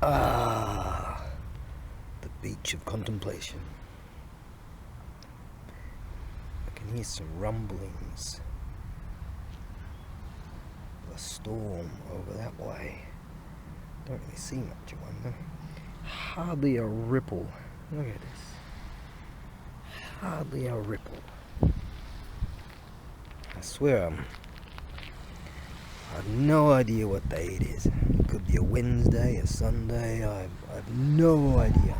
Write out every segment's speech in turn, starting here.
Ah, the beach of contemplation. I can hear some rumblings. A storm over that way. Don't really see much of one though. Hardly a ripple. Look at this. Hardly a ripple. I swear I have no idea what day it is. It could be a Wednesday, a Sunday, I have no idea.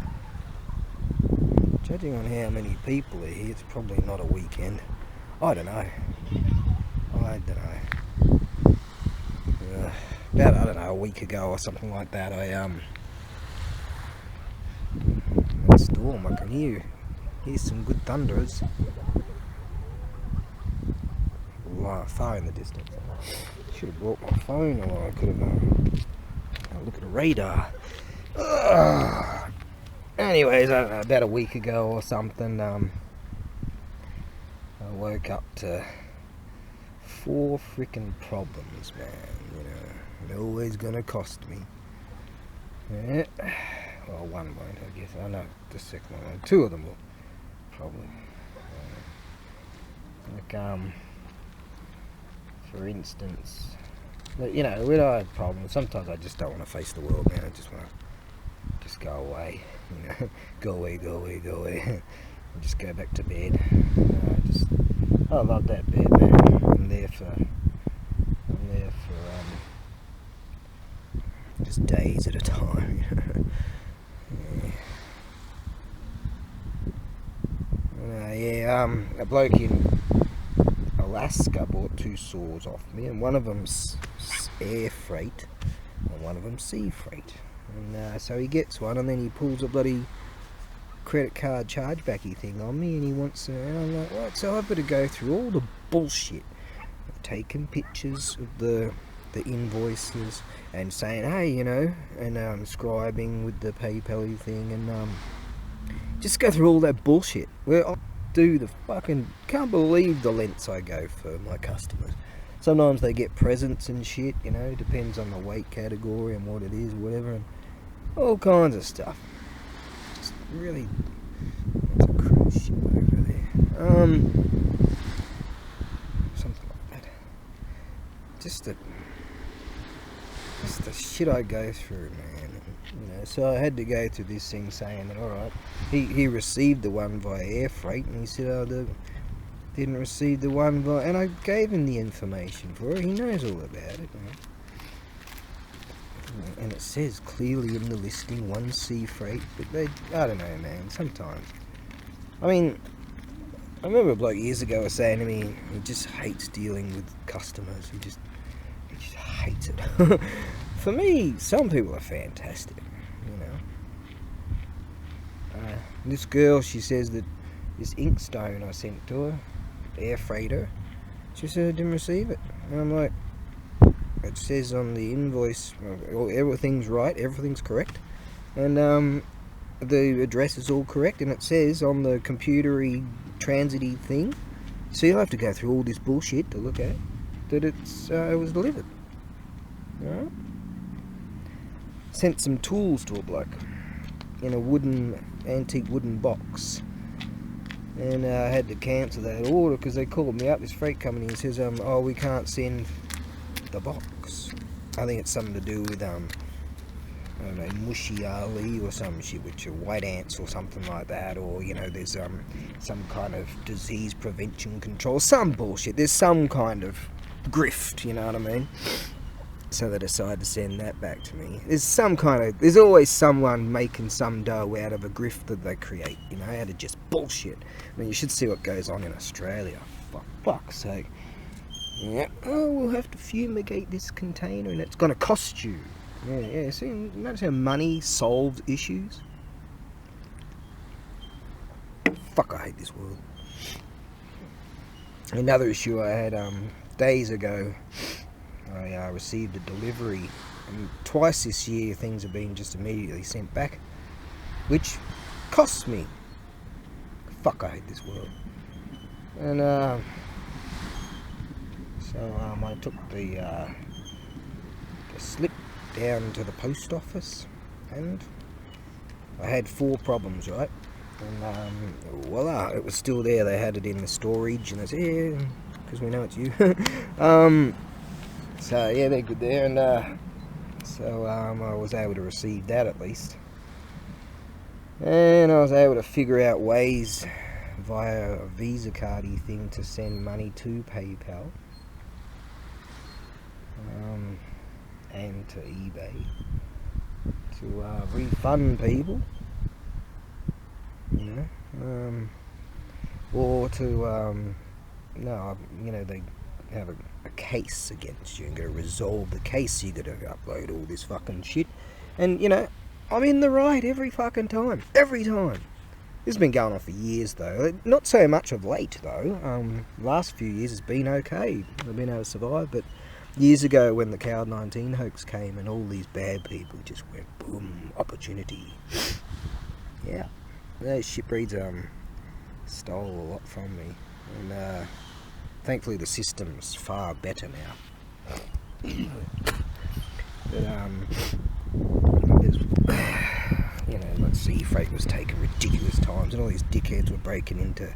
Judging on how many people are here, it's probably not a weekend. I don't know. About, I don't know, a week ago or something like that, that storm, I can hear some good thunders. Far in the distance. Should have brought my phone, or I could have had a look at the radar. Anyways, I don't know, about a week ago or something, I woke up to 4 freaking problems, man. You know, they're always gonna cost me. Yeah. Well, one won't, I guess. I know the second one. 2 of them will probably. For instance, you know, when I have problems, sometimes I just don't want to face the world, man. I just want to just go away, you know, go away, and just go back to bed. I love that bed, man. I'm there for just days at a time. A bloke in Alaska bought 2 saws off me, and one of them's air freight and one of them's sea freight. And so he gets one, and then he pulls a bloody credit card chargebacky thing on me, and he wants and I'm like, what? So I've got to go through all the bullshit of taking pictures of the invoices and saying, hey, you know, and scribing with the PayPal thing, and just go through all that bullshit. Where I do the fucking, can't believe the lengths I go for my customers. Sometimes they get presents and shit, you know, depends on the weight category and what it is, whatever, and all kinds of stuff. Just really, there's a cruise ship over there. Something like that. Just the shit I go through, man. You know, so I had to go through this thing saying that, alright, he received the one via air freight, and he said, didn't receive the one via, and I gave him the information for it. He knows all about it, man. And it says clearly in the listing, 1 sea freight, but I don't know, man, sometimes. I mean, I remember a bloke years ago was saying to me, he just hates dealing with customers, he just hates it. For me, some people are fantastic, you know. This girl, she says that this inkstone I sent to her, air freighter, she said I didn't receive it. And I'm like, it says on the invoice, everything's right, everything's correct, and the address is all correct, and it says on the computery transity thing, so you'll have to go through all this bullshit to look at that it was delivered. Alright? Sent some tools to a bloke in a antique wooden box, and I had to cancel that order because they called me up, this freight company, and says, oh, we can't send the box. I think it's something to do with I don't know, mushy Ali or some shit, which are white ants or something like that, or, you know, there's some kind of disease prevention control, some bullshit, there's some kind of grift, you know what I mean? So they decided to send that back to me. There's always someone making some dough out of a grift that they create, you know, out of just bullshit. I mean, you should see what goes on in Australia, for fuck's sake. Yeah. Oh, we'll have to fumigate this container and it's going to cost you. Yeah, see, notice how money solves issues? Fuck, I hate this world. Another issue I had days ago, I received a delivery, and twice this year things have been just immediately sent back, which costs me. Fuck, I hate this world. And so I took the slip down to the post office, and I had 4 problems, right? And voila, it was still there. They had it in the storage, and I said, yeah, because we know it's you. So yeah, they're good there, and so I was able to receive that at least, and I was able to figure out ways via a Visa cardy thing to send money to PayPal and to eBay to refund people, you know, or to no, you know, they have a case against you and got to resolve the case. So you got to upload all this fucking shit, and you know, I'm in the right every fucking time, every time. This has been going on for years though, not so much of late though. Last few years has been okay, I've been able to survive, but years ago when the Cloud-19 hoax came and all these bad people just went boom, opportunity. Yeah, those shitbreeds stole a lot from me, and thankfully the system's far better now. But there's, you know, like sea freight was taking ridiculous times, and all these dickheads were breaking into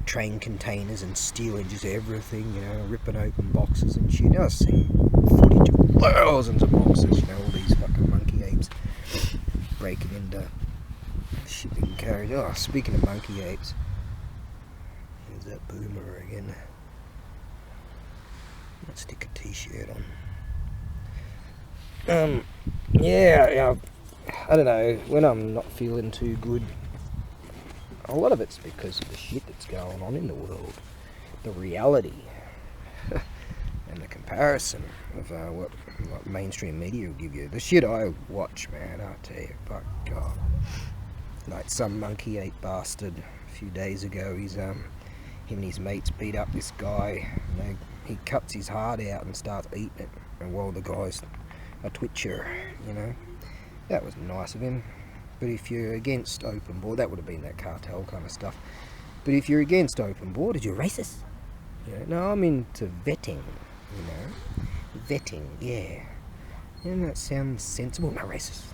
train containers and stealing just everything, you know, ripping open boxes and shit. I've seen footage of thousands of boxes, you know, all these fucking monkey apes breaking into shipping carriage. Oh, speaking of monkey apes, there's that boomer again. Let's stick a t-shirt on. Yeah, I don't know, when I'm not feeling too good, a lot of it's because of the shit that's going on in the world, the reality, and the comparison of what mainstream media will give you. The shit I watch, man, I'll tell you, by God. Like some monkey ape bastard a few days ago, him and his mates beat up this guy, and he cuts his heart out and starts eating it, and while the guy's a twitcher, you know. That was nice of him. But if you're against open board, that would have been that cartel kind of stuff. But if you're against open board, you're racist. You know, no, I'm into vetting, you know. Vetting, yeah. And that sounds sensible. No, racist.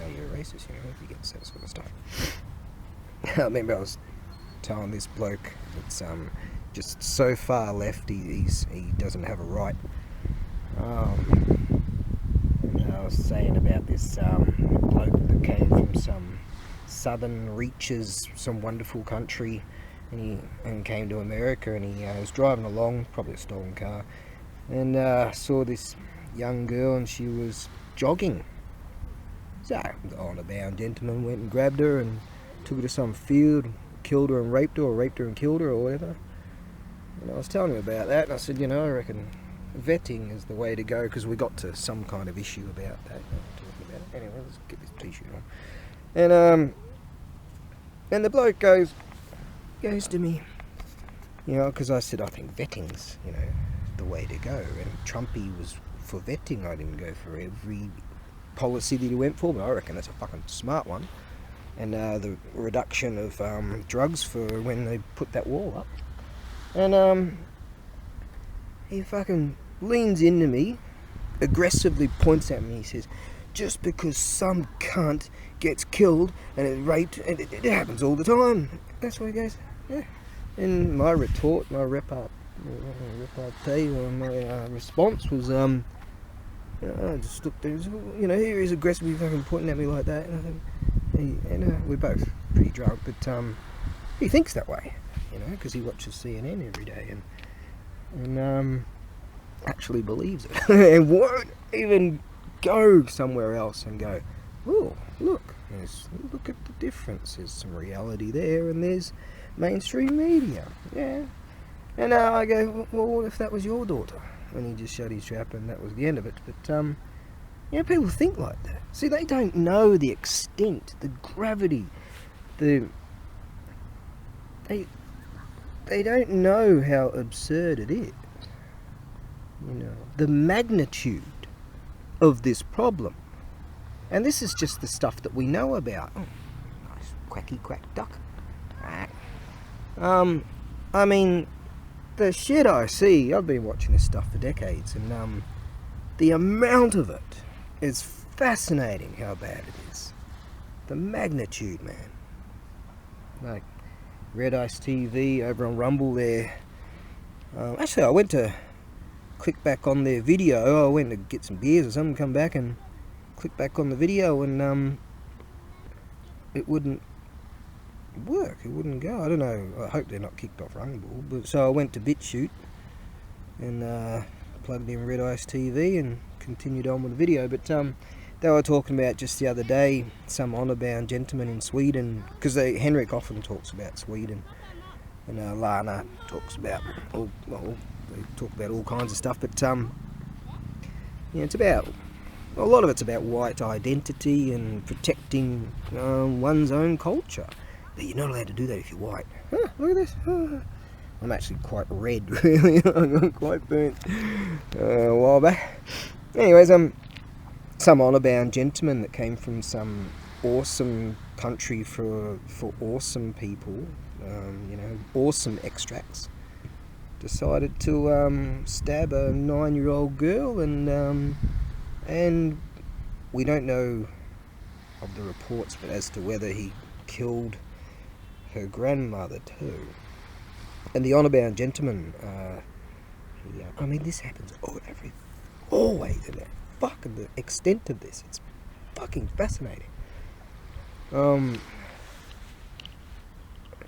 No, you're a racist, you know, if you get that sort of stuff. I remember I was telling this bloke that's just so far left, he doesn't have a right. I was saying about this bloke that came from some southern reaches, some wonderful country, and came to America, and he was driving along, probably a stolen car, and saw this young girl, and she was jogging. So the honour-bound gentleman went and grabbed her and took her to some field, killed her and raped her, or raped her and killed her, or whatever. And I was telling him about that, and I said, you know, I reckon vetting is the way to go, because we got to some kind of issue about that. Talking about it. Anyway, let's get this t-shirt on. And the bloke goes to me, you know, because I said I think vetting's, you know, the way to go. And Trumpy was for vetting. I didn't go for every policy that he went for, but I reckon that's a fucking smart one. And the reduction of drugs for when they put that wall up. And he fucking leans into me, aggressively points at me, he says, just because some cunt gets killed and is raped, and it happens all the time. That's what he goes, yeah. And my retort, my repartee, or my response was, I just looked there, you know, here he's aggressively fucking pointing at me like that, and we're both pretty drunk, but he thinks that way, you know, because he watches CNN every day, and actually believes it and won't even go somewhere else and go, oh, look at the difference. There's some reality there, and there's mainstream media, yeah. And I go, well, what if that was your daughter? And he just shut his trap, and that was the end of it. But you know, people think like that. See, they don't know the extent, the gravity, they don't know how absurd it is. You know, the magnitude of this problem. And this is just the stuff that we know about. Oh, nice quacky quack duck. I mean, the shit I see, I've been watching this stuff for decades, and the amount of it is fascinating how bad it is. The magnitude, man. Like Red Ice TV over on Rumble there. Actually, I went to click back on their video. I went to get some beers or something, come back and click back on the video, and it wouldn't work. It wouldn't go. I don't know. I hope they're not kicked off Rumble. But so I went to BitChute and plugged in Red Ice TV and continued on with the video. But they were talking about just the other day some honour-bound gentleman in Sweden, because Henrik often talks about Sweden, and Lana talks about they talk about all kinds of stuff. But it's about, a lot of it's about white identity and protecting one's own culture. But you're not allowed to do that if you're white. Look at this. I'm actually quite red, really. I'm quite burnt a while back. Anyways, some honour-bound gentleman that came from some awesome country for awesome people, awesome extracts, decided to stab a 9-year-old girl, and we don't know of the reports, but as to whether he killed her grandmother too. And the honour-bound gentleman, I mean, this happens always, and the extent of this, it's fucking fascinating. Yeah,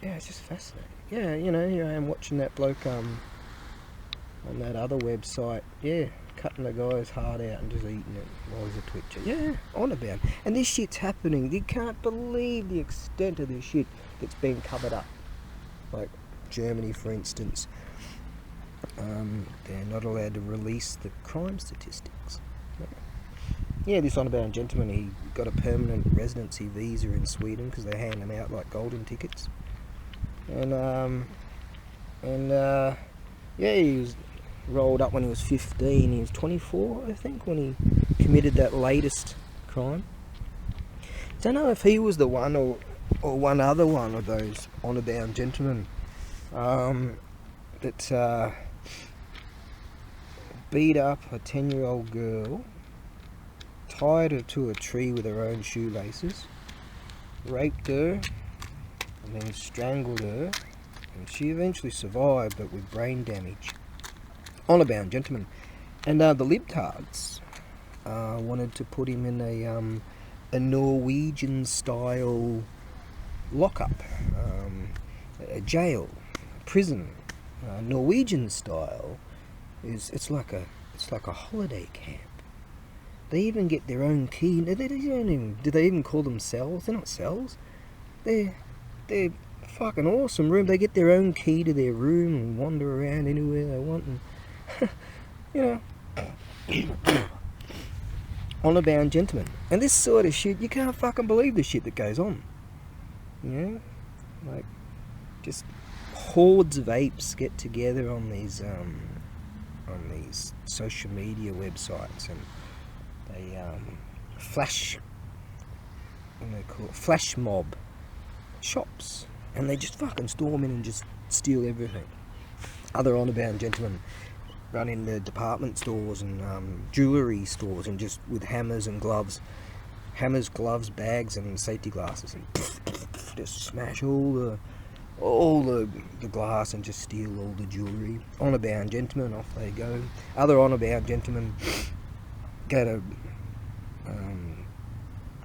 it's just fascinating. Yeah, here I am watching that bloke on that other website, cutting the guy's heart out and just eating it while he's a twitcher. Yeah, honour-bound. And this shit's happening. You can't believe the extent of this shit that's been covered up. Like Germany, for instance, they're not allowed to release the crime statistics. Yeah, this honour-bound gentleman, he got a permanent residency visa in Sweden because they hand them out like golden tickets. And he was rolled up when he was 15. He was 24, I think, when he committed that latest crime. Don't know if he was the one or one other one of those honour-bound gentlemen that beat up a 10-year-old girl, tied her to a tree with her own shoelaces, raped her, and then strangled her, and she eventually survived, but with brain damage. Honour-bound gentleman. And the libtards wanted to put him in a Norwegian-style lockup, a jail, prison. Norwegian style it's like a holiday camp. They even get their own key. Do they even call them cells? They're not cells. They're fucking awesome room. They get their own key to their room and wander around anywhere they want. And, honour-bound gentlemen. And this sort of shit, you can't fucking believe the shit that goes on. Like, just hordes of apes get together on these social media websites, and they flash mob shops, and they just fucking storm in and just steal everything. Other honour-bound gentlemen run into department stores and jewellery stores, and just with hammers, gloves, bags and safety glasses, and just smash all the glass and just steal all the jewellery. Honour-bound gentlemen, off they go. Other honour-bound gentlemen go to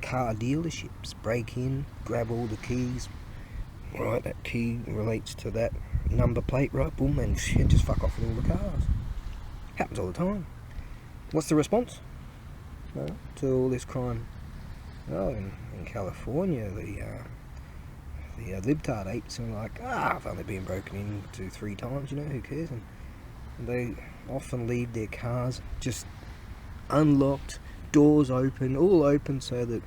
car dealerships, break in, grab all the keys. Right, that key relates to that number plate, right, boom, and just fuck off with all the cars. Happens all the time. What's the response to all this crime? Well, in California, the libtard apes are like, I've only been broken into 3 times, who cares? And they often leave their cars just unlocked, doors open, all open, so that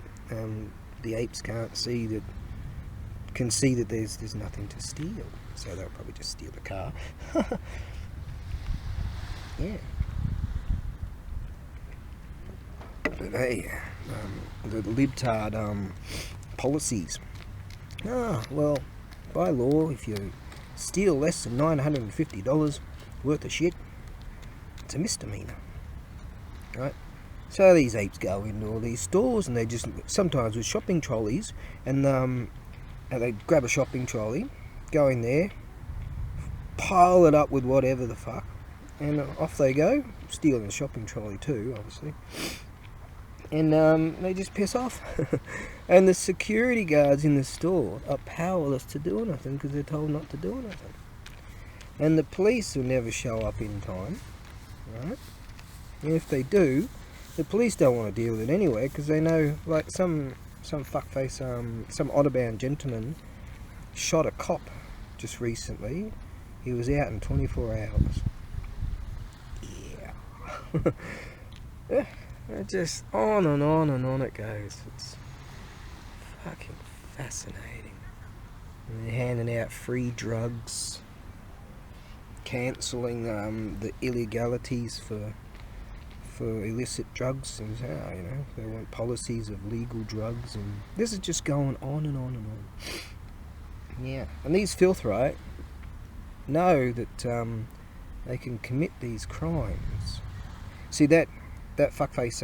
the apes can see that there's nothing to steal. So they'll probably just steal the car. Yeah. But hey, the libtard policies. Well, by law, if you steal less than $950 worth of shit, it's a misdemeanor, right? So these apes go into all these stores, and they just, sometimes with shopping trolleys, and they grab a shopping trolley, go in there, pile it up with whatever the fuck, and off they go, stealing the shopping trolley too, obviously. And they just piss off. And the security guards in the store are powerless to do anything because they're told not to do anything. And the police will never show up in time, right? And if they do, the police don't want to deal with it anyway because they know, like some fuckface, some honor-bound gentleman shot a cop just recently. He was out in 24 hours. Yeah. Yeah. Just on and on and on it goes. It's fucking fascinating. And they're handing out free drugs, cancelling the illegalities for illicit drugs, and how, you know, they want policies of legal drugs, and this is just going on and on and on. Yeah, and these filth, right, know that they can commit these crimes. See that fuckface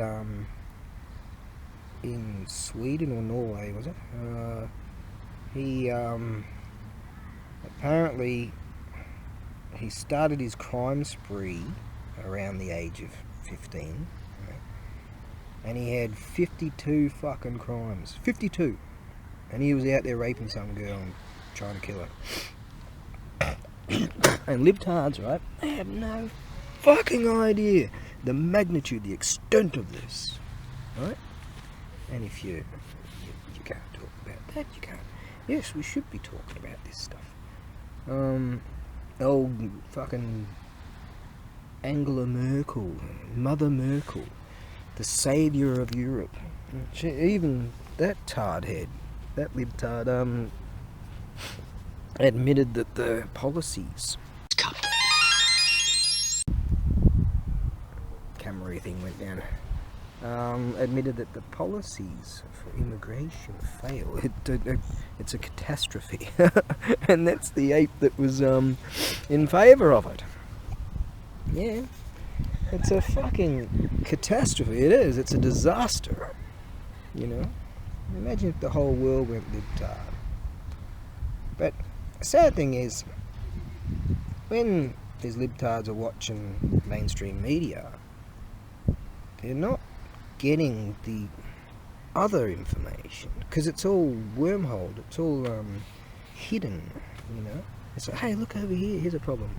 in Sweden or Norway, was it? He apparently he started his crime spree around the age of 15, right? And he had 52 fucking crimes. 52! And he was out there raping some girl and trying to kill her. And libtards, right, they have no fucking idea the magnitude, the extent of this, right? And if you can't talk about that, you can't. Yes, we should be talking about this stuff. Old fucking Angela Merkel, Mother Merkel, the saviour of Europe. Even that tardhead, that libtard, admitted that the policies... Camera thing went down. Admitted that the policies for immigration fail. It's a catastrophe. And that's the ape that was in favour of it. Yeah. It's a fucking catastrophe. It is. It's a disaster. You know? Imagine if the whole world went libtard. But the sad thing is, when these libtards are watching mainstream media, they're not getting the other information because it's all wormholed, it's all hidden, you know. It's like, hey, look over here, here's a problem.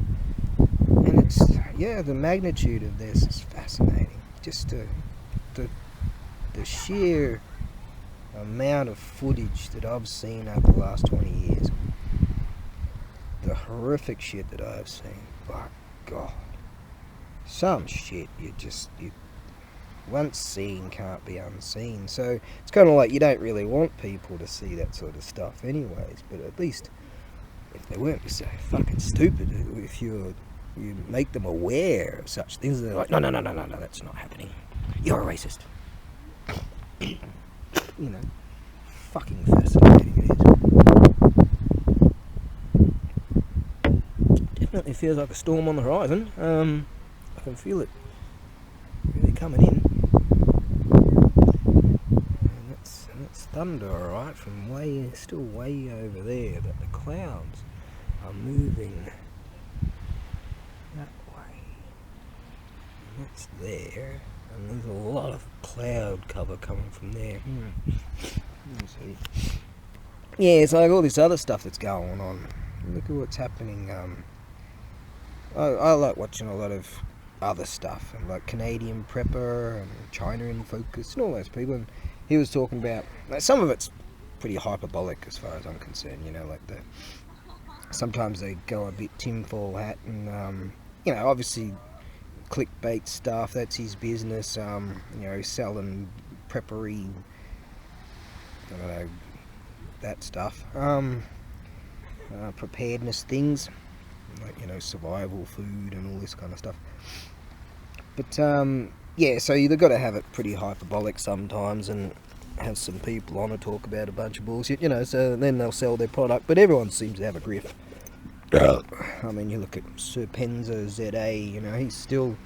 And it's, yeah, the magnitude of this is fascinating. Just the sheer amount of footage that I've seen over the last 20 years. The horrific shit that I've seen. By God. Some shit you once seen can't be unseen. So it's kind of like you don't really want people to see that sort of stuff anyways, but at least if they weren't so fucking stupid, if you make them aware of such things, they're like, no, that's not happening. You're a racist. You know, fucking fascinating it is. Definitely feels like a storm on the horizon. I can feel it really coming in. And that's thunder, alright, from still way over there, but the clouds are moving that way. And that's there, and there's a lot of cloud cover coming from there. Let me see. Yeah, it's like all this other stuff that's going on. Look at what's happening. I like watching a lot of other stuff, and like Canadian Prepper and China in Focus and all those people, and he was talking about, like, some of it's pretty hyperbolic as far as I'm concerned, you know, like sometimes they go a bit tinfoil hat, and you know, obviously clickbait stuff, that's his business, you know, selling preppery, I don't know, that stuff, preparedness things, like, you know, survival food and all this kind of stuff. But yeah, so you've got to have it pretty hyperbolic sometimes and have some people on to talk about a bunch of bullshit, you know, so then they'll sell their product. But everyone seems to have a grift. I mean, you look at Sir Penza ZA, you know, he's still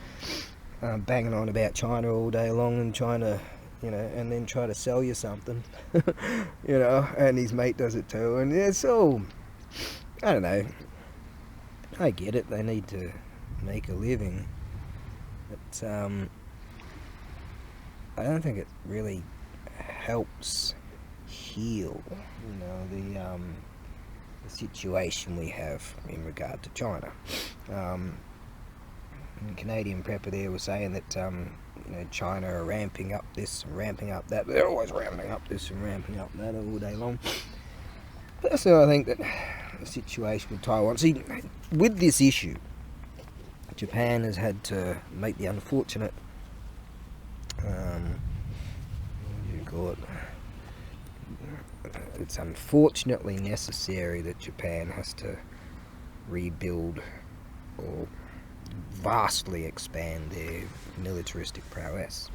banging on about China all day long and trying to, and then try to sell you something, and his mate does it too, and it's all, I don't know, I get it, they need to make a living, but I don't think it really helps heal, the situation we have in regard to China. And Canadian prepper there was saying that China are ramping up this and ramping up that. They're always ramping up this and ramping up that all day long. Personally, I think that the situation with Taiwan, see, with this issue, Japan has had to make the unfortunate, what do you call it? It's unfortunately necessary that Japan has to rebuild or vastly expand their militaristic prowess.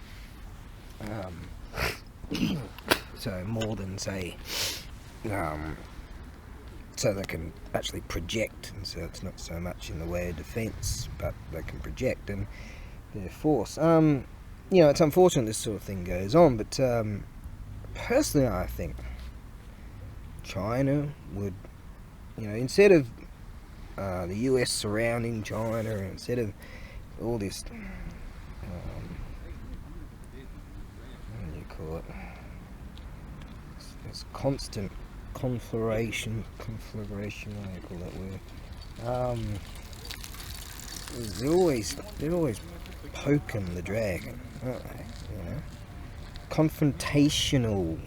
So more than, say, so they can actually project, and so it's not so much in the way of defence, but they can project and their force. It's unfortunate this sort of thing goes on, but personally I think China would, instead of the US surrounding China, instead of all this, what do you call it? This constant conflagration, what do you call that word? They're always poking the dragon, aren't they? Confrontational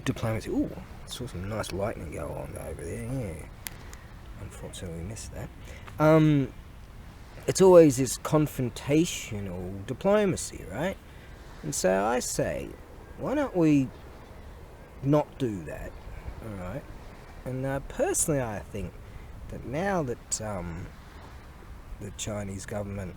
diplomacy. Ooh, I saw some nice lightning go on over there. Yeah. Unfortunately, we missed that. It's always this confrontational diplomacy, right? And so I say, why don't we not do that? All right. And personally, I think that now that the Chinese government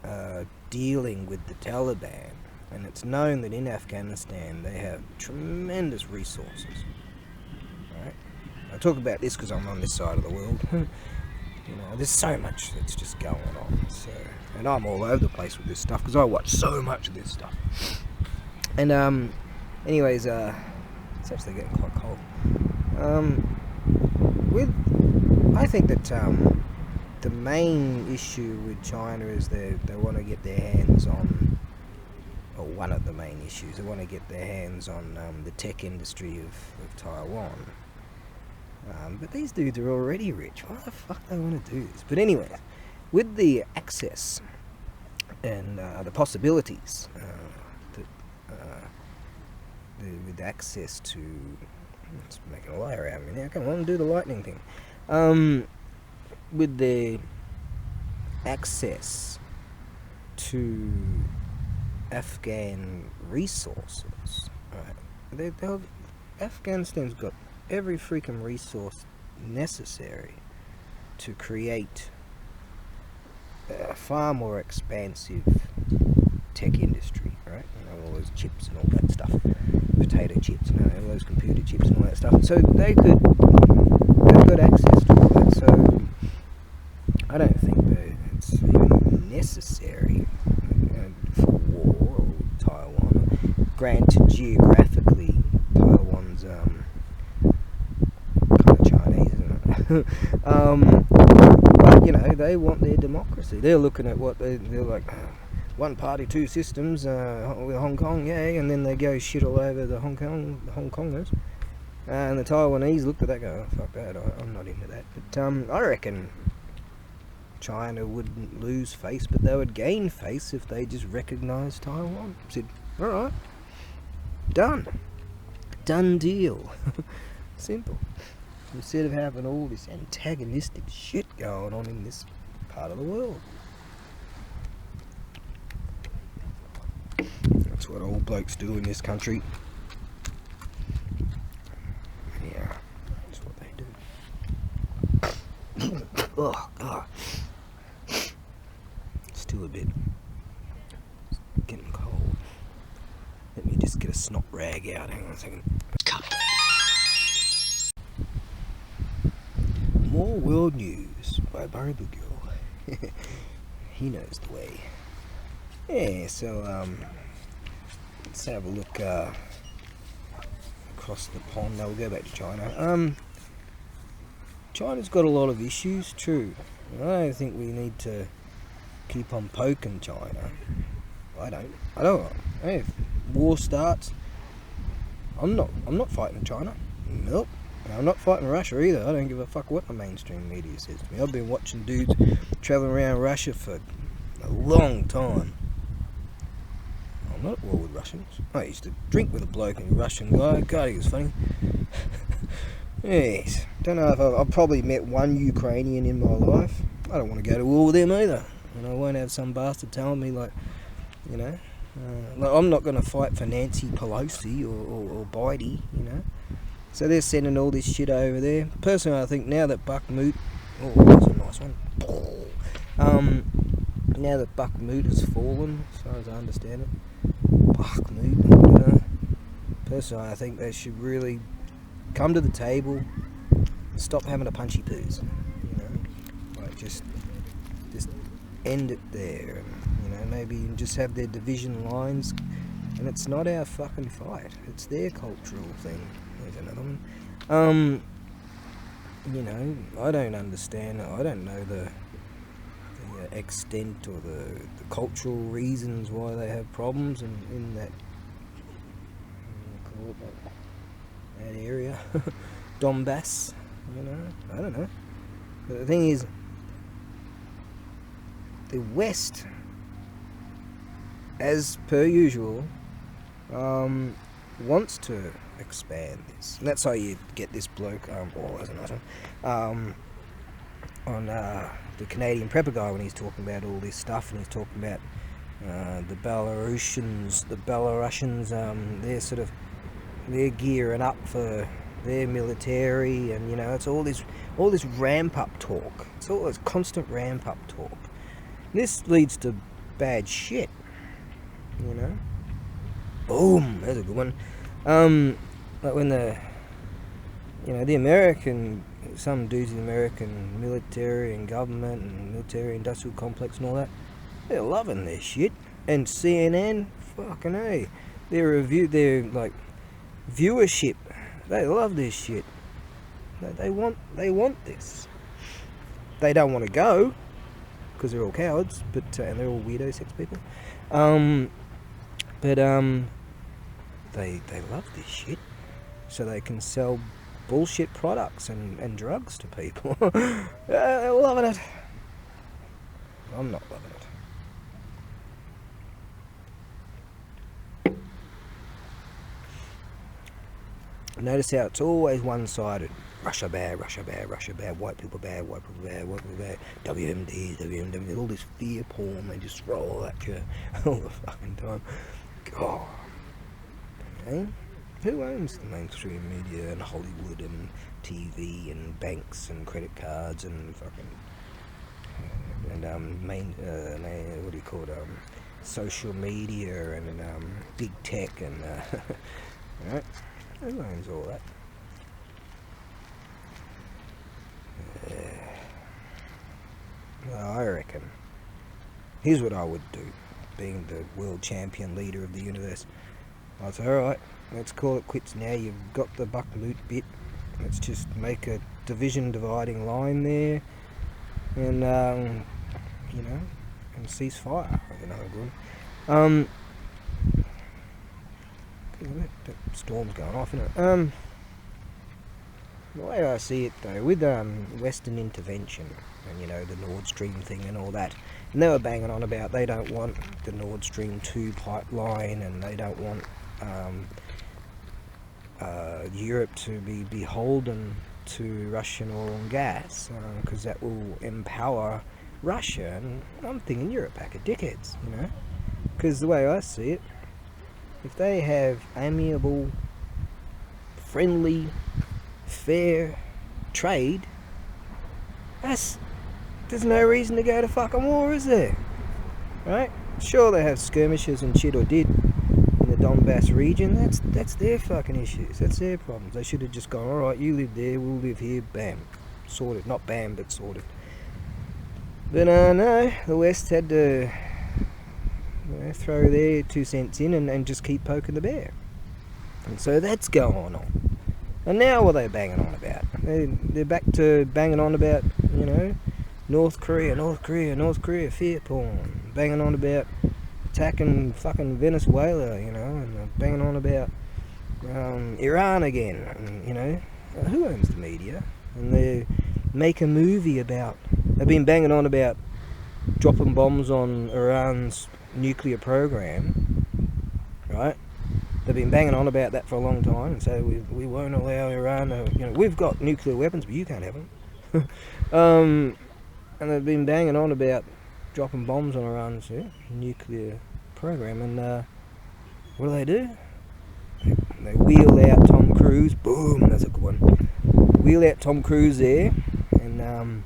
are dealing with the Taliban, and it's known that in Afghanistan they have tremendous resources. Right? I talk about this because I'm on this side of the world. There's so much that's just going on. So, and I'm all over the place with this stuff because I watch so much of this stuff. And anyways, it's actually getting quite cold. I think that the main issue with China is they want to get their hands on, or one of the main issues, they want to get their hands on the tech industry of Taiwan. But these dudes are already rich. Why the fuck they want to do this? But anyway, with the access and the possibilities, with access to, it's making a lie around me now. Come on, do the lightning thing. With the access to Afghan resources, right? Afghanistan's got every freaking resource necessary to create a far more expansive tech industry, right? All those chips and all that stuff, potato chips, all those computer chips and all that stuff. So they've got access to all that. So I don't think that it's even necessary for war or Taiwan. Granted, geographically, Taiwan's kind of Chinese, isn't it? But they want their democracy. They're looking at what they're like. One party, two systems with Hong Kong, yeah, and then they go shit all over the Hong Kongers. And the Taiwanese looked at that, go, oh, fuck that, I'm not into that. But I reckon China wouldn't lose face, but they would gain face if they just recognised Taiwan. Said, alright, done deal. Simple. Instead of having all this antagonistic shit going on in this part of the world. That's what old blokes do in this country. Yeah, that's what they do. Oh, God. Still a bit. It's getting cold. Let me just get a snot rag out. Hang on a second. More world news by ABAREBUGYO. He knows the way. Yeah, so let's have a look across the pond. Now we'll go back to China. China's got a lot of issues, true. I don't think we need to keep on poking China. I don't. Hey, if war starts, I'm not fighting China. Nope. And I'm not fighting Russia either. I don't give a fuck what the mainstream media says to me. I've been watching dudes traveling around Russia for a long time. I'm not at war with Russians. I used to drink with a bloke and a Russian guy. God, he was funny. Yes. Don't know if I've probably met one Ukrainian in my life. I don't want to go to war with them either. And I won't have some bastard telling me, like, you know, like I'm not going to fight for Nancy Pelosi or Bidey, you know. So they're sending all this shit over there. Personally, I think now that Bakhmut, oh, that's a nice one. Now that Bakhmut has fallen, as far as I understand it, Bakhmut, you know, personally, I think they should really come to the table and stop having a punchy poos. You know, like just end it there. And, you know, maybe just have their division lines. And it's not our fucking fight. It's their cultural thing. There's another one. You know, I don't understand. I don't know the extent or the cultural reasons why they have problems in that, call it that area, Donbass. You know, I don't know. But the thing is, the West, as per usual, wants to expand this. And that's how you get this bloke, oh, that's a nice one, on the Canadian prepper guy when he's talking about all this stuff, and he's talking about the Belarusians, they're gearing up for their military, and you know, it's all this ramp up talk. It's all this constant ramp up talk. This leads to bad shit, you know. Boom, that's a good one. Like when the American, some dudes in the American military and government and military industrial complex and all that, they're loving this shit. And CNN, fucking A, their like viewership, they love this shit. They want this. They don't want to go because they're all cowards, but and they're all weirdo sex people. But they love this shit, so they can sell bullshit products and drugs to people. They're loving it. I'm not loving it. Notice how it's always one-sided. Russia bad, Russia bad, Russia bad, white people bad, white people bad, white people bad, WMD, all this fear porn they just throw at you all the fucking time. God. Okay? Who owns the mainstream media and Hollywood and TV and banks and credit cards and fucking what do you call it? Social media and big tech and right? Who owns all that? Well, I reckon. Here's what I would do, being the world champion leader of the universe. I'd say, alright, let's call it quits now. You've got the Bakhmut bit. Let's just make a division dividing line there. And, you know, and cease fire. That's another good one. That storm's going off, isn't it? The way I see it, though, with Western intervention and, you know, the Nord Stream thing and all that, and they were banging on about they don't want the Nord Stream 2 pipeline and they don't want Europe to be beholden to Russian oil and gas because that will empower Russia. And I'm thinking you're a pack of dickheads, you know, because the way I see it, if they have amiable, friendly, fair trade, there's no reason to go to fucking war, is there? Right? Sure, they have skirmishes and shit, or did, in the Donbass region. That's their fucking issues. That's their problems. They should have just gone, alright, you live there, we'll live here, bam. Sorted. Not bam, but sorted. But no, the West had to, you know, make a division dividing line there. And, you know, and cease fire. I don't know, good. But, you know, the way I see it, though, with Western intervention and, you know, the Nord Stream thing and all that, and they were banging on about they don't want the Nord Stream 2 pipeline and they don't want Europe to be beholden to Russian oil and gas because that will empower Russia. And I'm thinking you're a pack of dickheads, you know, because the way I see it, if they have amiable, friendly, fair trade, throw their 2 cents in and just keep poking the bear. And so that's going on. And now what are they banging on about? They're back to banging on about, North Korea, fear porn. Banging on about attacking fucking Venezuela, and banging on about Iran again, and, who owns the media? And they make a movie about, they've been banging on about dropping bombs on Iran's nuclear program, right? They've been banging on about that for a long time, and so we won't allow Iran to, we've got nuclear weapons, but you can't have them. And they've been banging on about dropping bombs on Iran's nuclear program, and what do? They wheel out Tom Cruise, boom, that's a good one. Wheel out Tom Cruise there, and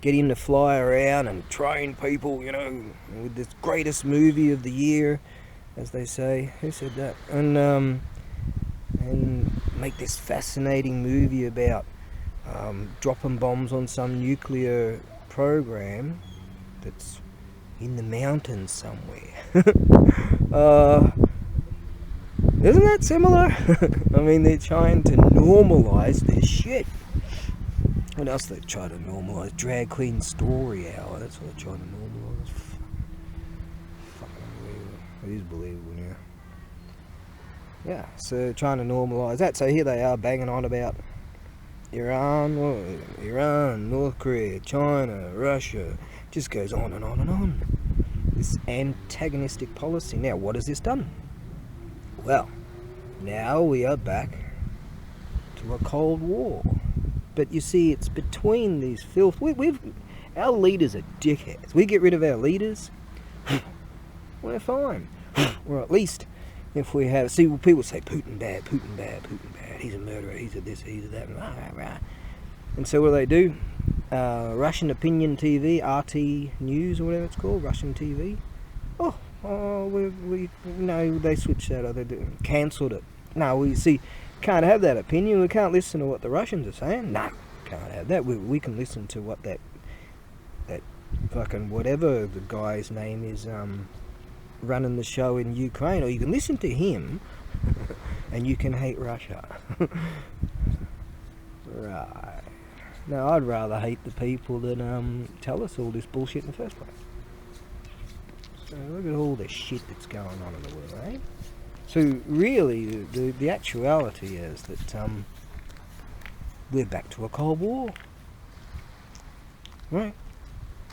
get him to fly around and train people, with this greatest movie of the year, as they say. Who said that? And make this fascinating movie about dropping bombs on some nuclear program that's in the mountains somewhere. Isn't that similar? I mean, they're trying to normalise this shit. What else they try to normalise? Drag Queen Story Hour. That's what they're trying to normalise. Fucking unbelievable. It is believable now. Yeah, so trying to normalise that. So here they are banging on about Iran, North Korea, China, Russia. Just goes on and on and on. This antagonistic policy. Now, what has this done? Well, now we are back to a Cold War. But you see, it's between these filth. Our leaders are dickheads. We get rid of our leaders, we're fine. Or at least, if we have... See, people say, Putin bad. He's a murderer, he's a this, he's a that. Rah, rah, rah. And so what do? Russian Opinion TV, RT News, or whatever it's called, Russian TV. We they switched that, or they cancelled it. No, we can't have that opinion. We can't listen to what the Russians are saying. No, can't have that. We can listen to what that fucking whatever the guy's name is running the show in Ukraine, or you can listen to him and you can hate Russia. Right. Now, I'd rather hate the people that tell us all this bullshit in the first place. So look at all the shit that's going on in the world, eh? So really, the actuality is that we're back to a Cold War, right?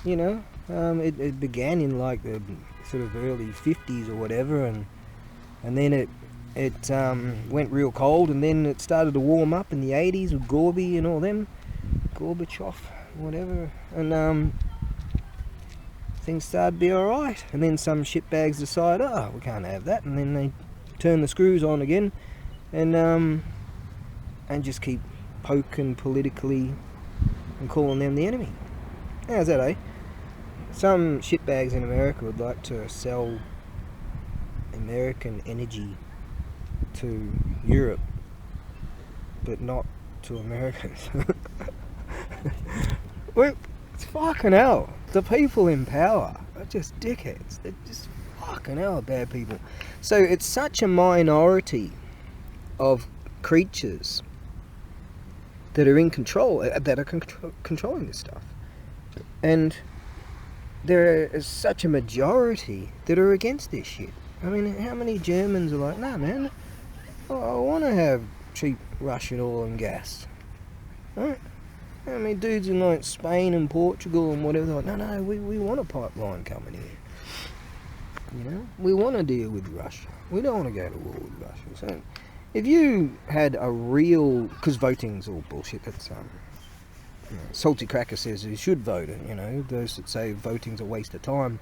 It began in like the sort of early 50s or whatever, and then it went real cold, and then it started to warm up in the 80s with Gorby and all them, Gorbachev, whatever, and things started to be alright, and then some shitbags decide, we can't have that, and then they turn the screws on again, and just keep poking politically and calling them the enemy. How's that, eh? Some shitbags in America would like to sell American energy to Europe, but not to Americans. Well, it's fucking hell. The people in power are just dickheads. They're just fucking hell bad people. So it's such a minority of creatures that are in control, that are controlling this stuff. And there is such a majority that are against this shit. I mean, how many Germans are like, nah, man, I want to have cheap Russian oil and gas. Right? How many dudes in like Spain and Portugal and whatever, they're like, no, we want a pipeline coming in. We want to deal with Russia. We don't want to go to war with Russia. So if you had a real... Because voting's all bullshit. That's, Salty Cracker says you should vote. And, those that say voting's a waste of time,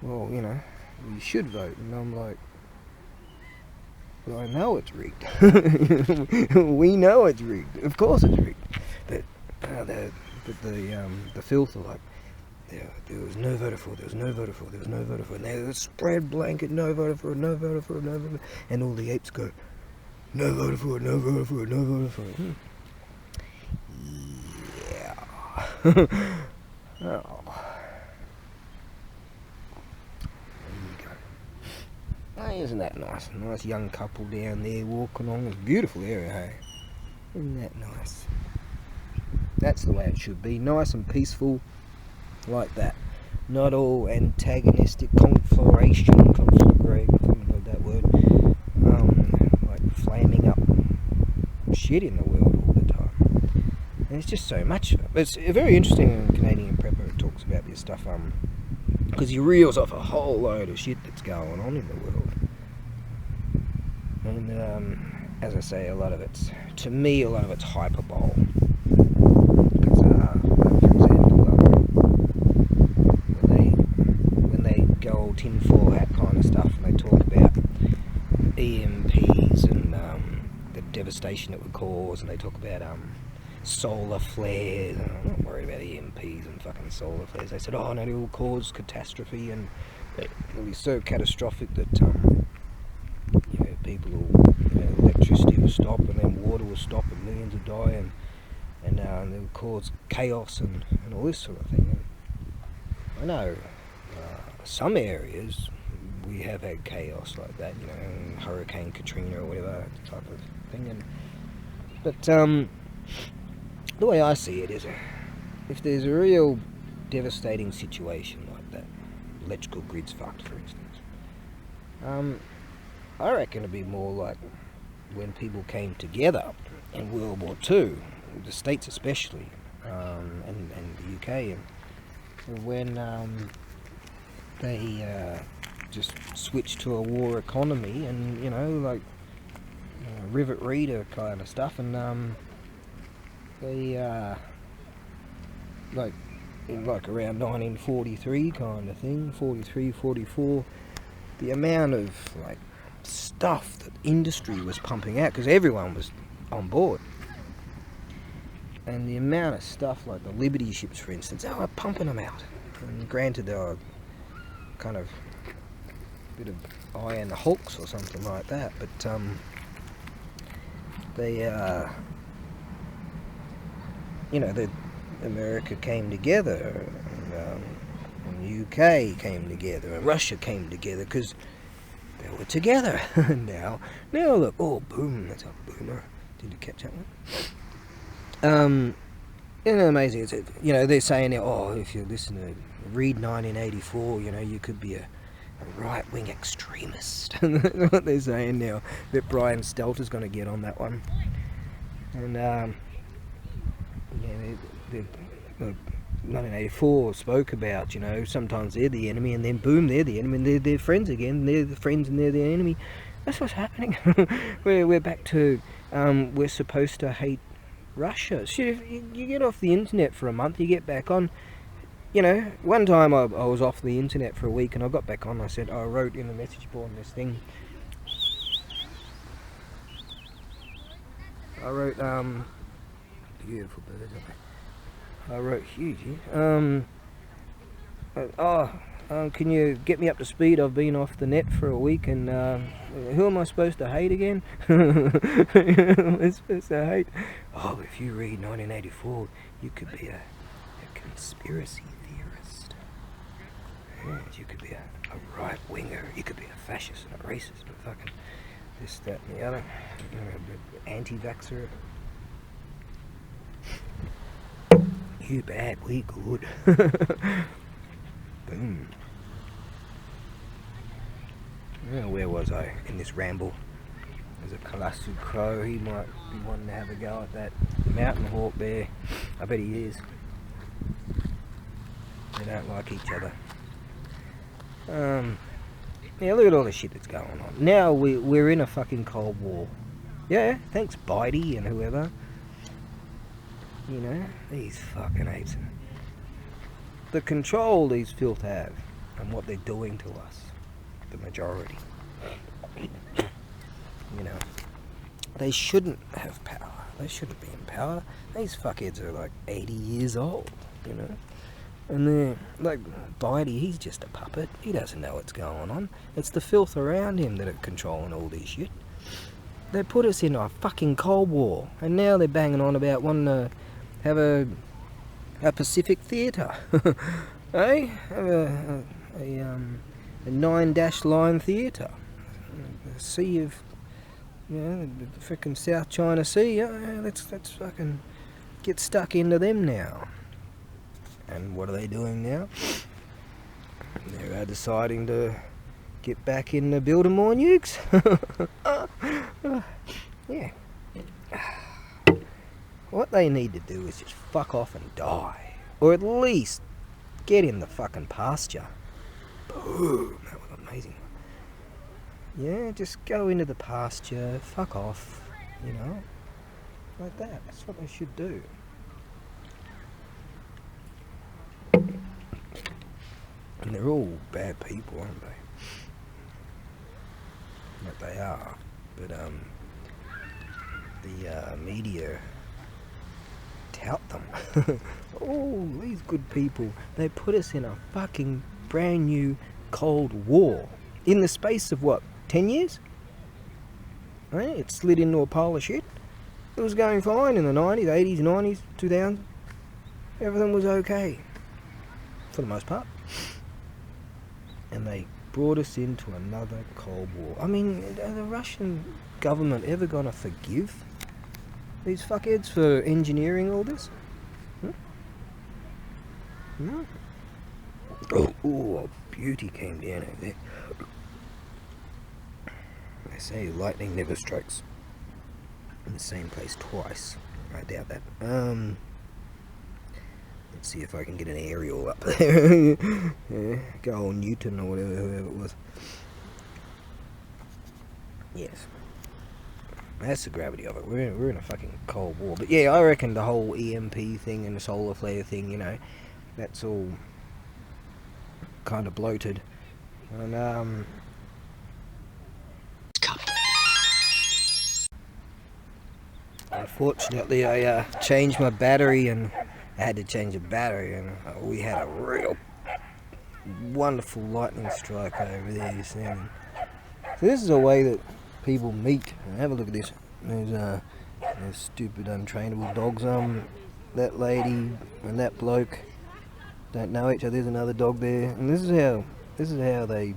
well, you should vote. And I'm like, well, I know it's rigged. We know it's rigged. Of course it's rigged. But the filth are like, there was no voter for, there was no voter for, there was no voter for, and there's a spread blanket, no voter for, no voter for, no voter for, and all the apes go, no voter for it, no voter for it, no voter for it. Yeah. Oh. Isn't that nice? Nice young couple down there walking along. It's a beautiful area, hey? Isn't that nice? That's the way it should be. Nice and peaceful, like that. Not all antagonistic conflagration, that word. Like flaming up shit in the world all the time. And it's just so much of it. It's very interesting in Canadian Prepper. It talks about this stuff, because he reels off a whole load of shit that's going on in the world. And as I say, a lot of it's hyperbole. Because, for example, when they go all tinfoil hat kind of stuff, and they talk about EMPs and the devastation it would cause, and they talk about solar flares, and I'm not worried about EMPs and fucking solar flares. They said, oh no, it will cause catastrophe, and it'll be so catastrophic that people will, electricity will stop, and then water will stop, and millions will die, and it will cause chaos and all this sort of thing. And I know some areas we have had chaos like that, Hurricane Katrina or whatever type of thing. But the way I see it is, if there's a real devastating situation like that, electrical grid's fucked, for instance, I reckon it'd be more like when people came together in World War II, the States especially, and the UK, and when they just switched to a war economy, and rivet reader kind of stuff, and they like around 1943 kind of thing, 43, 44, the amount of stuff that industry was pumping out, because everyone was on board, and the amount of stuff like the Liberty ships, for instance, they were pumping them out. And granted, they were kind of a bit of eye in the hulks or something like that, but the America came together, and the UK came together, and Russia came together, because they were together. now look, oh boom, that's a boomer. Did you catch that one? Isn't it amazing? It's, they're saying, oh, if you listen to read 1984, you could be a right-wing extremist. That's what they're saying now, that Brian Stelter's going to get on that one. And the 1984 spoke about, sometimes they're the enemy, and then boom, they're the enemy, and they're friends again, they're the friends and they're the enemy. That's what's happening. we're back to, we're supposed to hate Russia. Shit, if you get off the internet for a month, you get back on. One time I was off the internet for a week, and I got back on. I wrote in the message board this thing. I wrote, beautiful birds, aren't they? I wrote huge. Can you get me up to speed? I've been off the net for a week, and who am I supposed to hate again? Who am I supposed to hate? Oh, if you read 1984, you could be a conspiracy theorist. Yes, you could be a right-winger. You could be a fascist and a racist and fucking this, that, and the other. Anti-vaxxer. You bad, we good. Boom. Where was I in this ramble? There's a Kalasu Crow. He might be wanting to have a go at that mountain hawk there. I bet he is. They don't like each other. Yeah, look at all the shit that's going on. Now we're in a fucking Cold War. Yeah, thanks Bitey and whoever. These fucking apes. The control these filth have, and what they're doing to us, the majority. They shouldn't have power. They shouldn't be in power. These fuckheads are like 80 years old, And they're like, Bitey, he's just a puppet. He doesn't know what's going on. It's the filth around him that are controlling all this shit. They put us in a fucking Cold War, and now they're banging on about wanting to have a Pacific theatre. Have a 9-dash line theatre. sea of, the frickin' South China Sea. Yeah, let's fucking get stuck into them now. And what are they doing now? They're deciding to get back in building more nukes. Yeah. What they need to do is just fuck off and die. Or at least get in the fucking pasture. Boom. That was amazing. Yeah, just go into the pasture, fuck off, like that. That's what they should do. And they're all bad people, aren't they? But they are. But the media tout them. Oh, these good people. They put us in a fucking brand new Cold War. In the space of what, 10 years? Right? It slid into a pile of shit. It was going fine in the 90s, 80s, 90s, 2000s. Everything was okay. For the most part. And they brought us into another Cold War. I mean, are the Russian government ever gonna forgive these fuckheads for engineering all this? No. Oh, a beauty came down over there. They say lightning never strikes in the same place twice. I doubt that. Let's see if I can get an aerial up there. Yeah, go on Newton or whoever it was. Yes. That's the gravity of it. We're in a fucking Cold War. But yeah, I reckon the whole EMP thing and the solar flare thing, that's all kind of bloated. And unfortunately I changed my battery, and I had to change the battery, and we had a real wonderful lightning strike over there. So this is a way that people meet. Have a look at this. There's stupid untrainable dogs. That lady and that bloke don't know each other. There's another dog there, and this is how they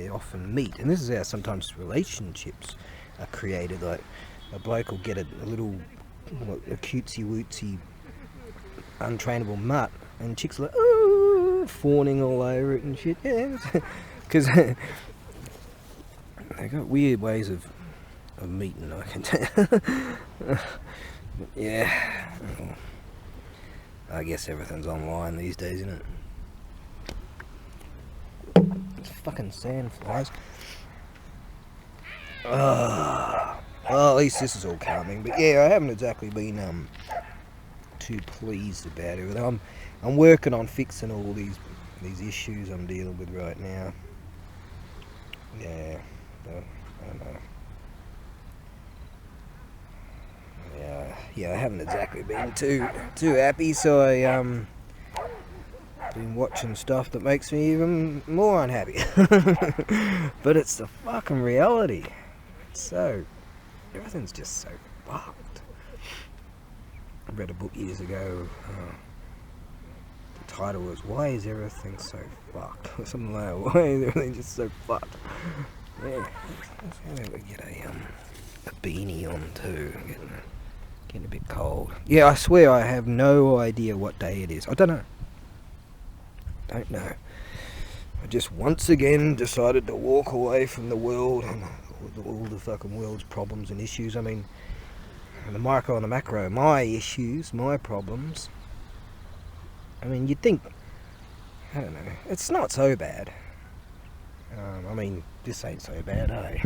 often meet, and this is how sometimes relationships are created. Like a bloke will get a little a cutesy wootsy untrainable mutt, and chicks are like, ooh, fawning all over it and shit. Yeah, because they got weird ways of meeting, I can tell. Yeah, well, I guess everything's online these days, isn't it? It's fucking sandflies. Well, at least this is all calming. But yeah, I haven't exactly been too pleased about it. I'm working on fixing all these issues I'm dealing with right now. Yeah, I don't know. Yeah, I haven't exactly been too happy, so I been watching stuff that makes me even more unhappy. But it's the fucking reality. Everything's just so fucked. I read a book years ago. The title was "Why is everything so fucked?" or something like that. Why is everything just so fucked? Yeah, let's get a beanie on too. Getting a bit cold. Yeah, I swear I have no idea what day it is. I don't know. I just once again decided to walk away from the world and all the fucking world's problems and issues. I mean, the micro and the macro, my issues, my problems. I mean, you'd think, I don't know, it's not so bad. I mean, this ain't so bad, eh?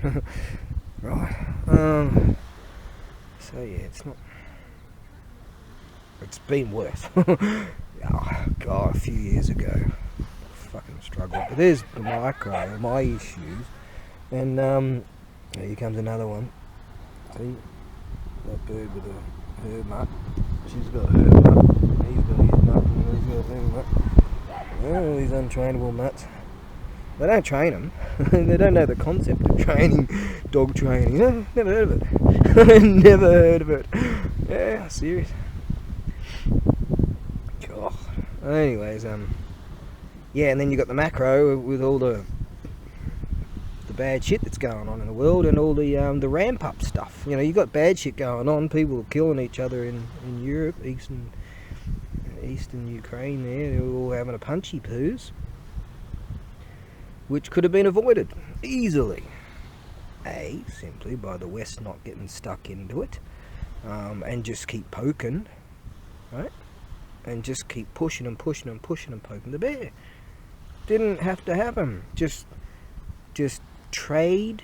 Right. So yeah, it's not. It's been worse. Oh, God, a few years ago, fucking struggled. But there's the micro, my issues, and here comes another one. See, that bird with her nut. She's got her nut. He's got his nut, and he's got his nut. Oh, these untrainable nuts. They don't train them. They don't know the concept of training, dog training. No, never heard of it. Never heard of it. Yeah, serious. God. Anyways, yeah, and then you got the macro with all the bad shit that's going on in the world, and all the ramp up stuff. You know, you got bad shit going on. People are killing each other in Europe, eastern Ukraine. They're all having a punchy poos, which could have been avoided easily. Simply by the West not getting stuck into it, and just keep poking, right? And just keep pushing and pushing and pushing and poking the bear. Didn't have to happen. Just trade.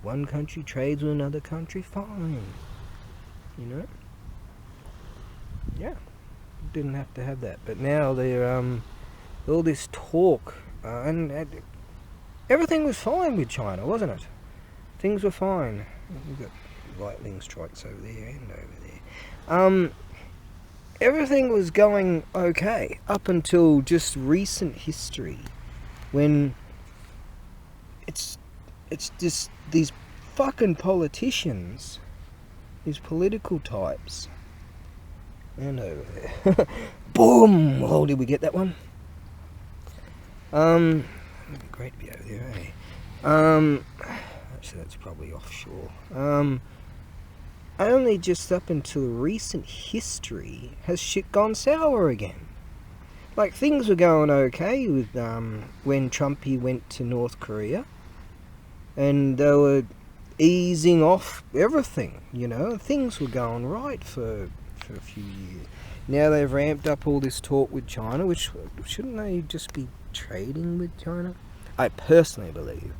One country trades with another country, fine. You know? Yeah. Didn't have to have that. But now they're all this talk, and everything was fine with China, wasn't it? Things were fine. We've got lightning strikes over there and over there. Everything was going okay up until just recent history, when it's just these fucking politicians, these political types, and over there. Boom! Oh, did we get that one? It'd be great to be over there, eh? Actually, that's probably offshore. Only just up until recent history has shit gone sour again. Like, things were going okay with when Trumpy went to North Korea, and they were easing off everything, you know. Things were going right for a few years. Now they've ramped up all this talk with China, which shouldn't they just be trading with China? I personally believe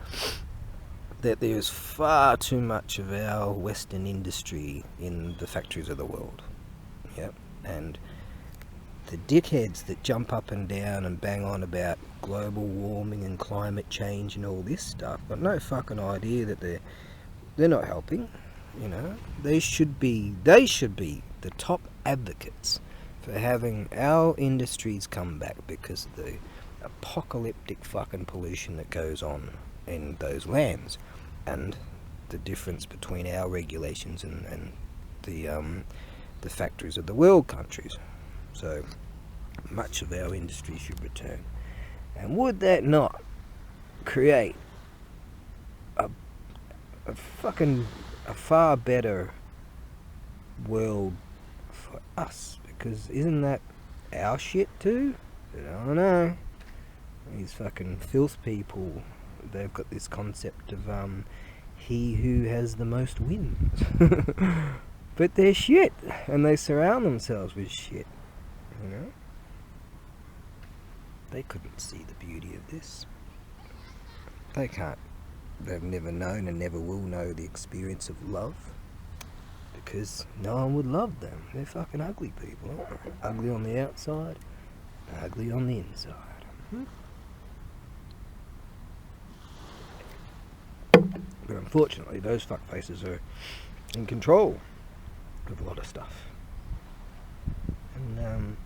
that there's far too much of our Western industry in the factories of the world. Yep. And the dickheads that jump up and down and bang on about global warming and climate change and all this stuff got no fucking idea that they're not helping. You know, they should be the top advocates for having our industries come back because of the apocalyptic fucking pollution that goes on in those lands, and the difference between our regulations and the factories of the world countries. So much of our industry should return. And would that not create a far better world for us? Because isn't that our shit too? I don't know. These fucking filth people, they've got this concept of he who has the most wins. But they're shit, and they surround themselves with shit, you know? They couldn't see the beauty of this. They can't. They've never known and never will know the experience of love, because no one would love them. They're fucking ugly people, aren't they? Ugly on the outside, ugly on the inside. But unfortunately, those fuckfaces are in control of a lot of stuff. And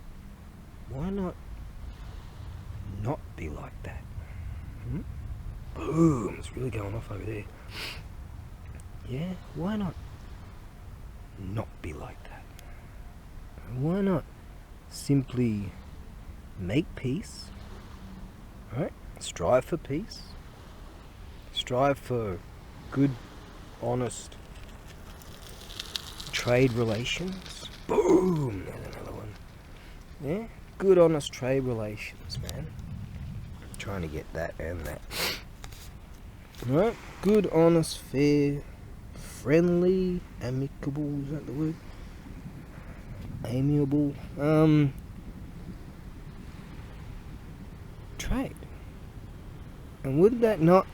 why not be like that? Boom! It's really going off over there. Yeah, why not be like that? Why not simply make peace, right? Strive for peace. Strive for good, honest trade relations. Boom! There's another one. Yeah? Good, honest trade relations, man. I'm trying to get that and that. Right? Good, honest, fair, friendly, amicable, is that the word? Amiable. Trade. And would that not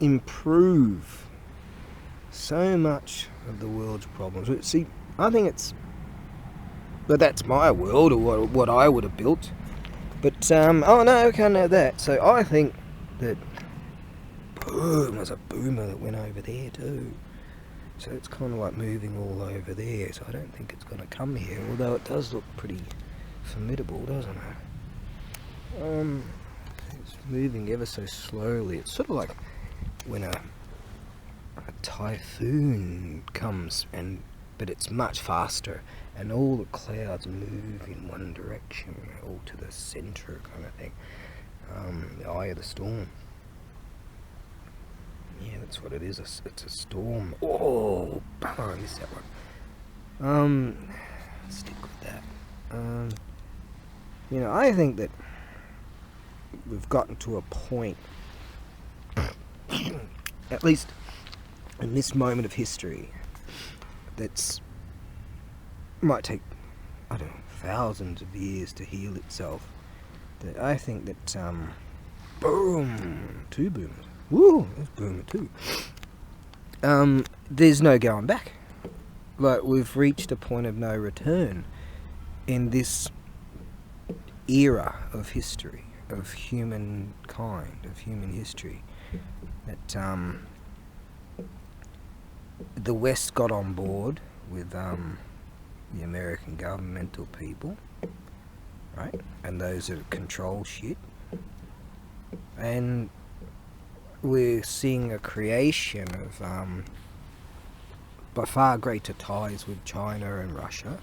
improve so much of the world's problems? See, I think but that's my world, or what I would have built. But oh no, I can't know that. So I think that boom, there's a boomer that went over there too. So it's kind of like moving all over there. So I don't think it's going to come here, although it does look pretty formidable, doesn't it? It's moving ever so slowly. It's sort of like when a typhoon comes, but it's much faster, and all the clouds move in one direction, all to the centre kind of thing. The eye of the storm. Yeah, that's what it is. It's a storm. Oh, bummer, I missed that one. Stick with that. You know, I think that we've gotten to a point, at least in this moment of history, that's might take, I don't know, thousands of years to heal itself. That I think that boom, 2 boomers. Woo, that's boomer 2. There's no going back. Like, we've reached a point of no return in this era of history, of humankind, of human history. That the West got on board with the American governmental people, right? And those that control shit. And we're seeing a creation of by far greater ties with China and Russia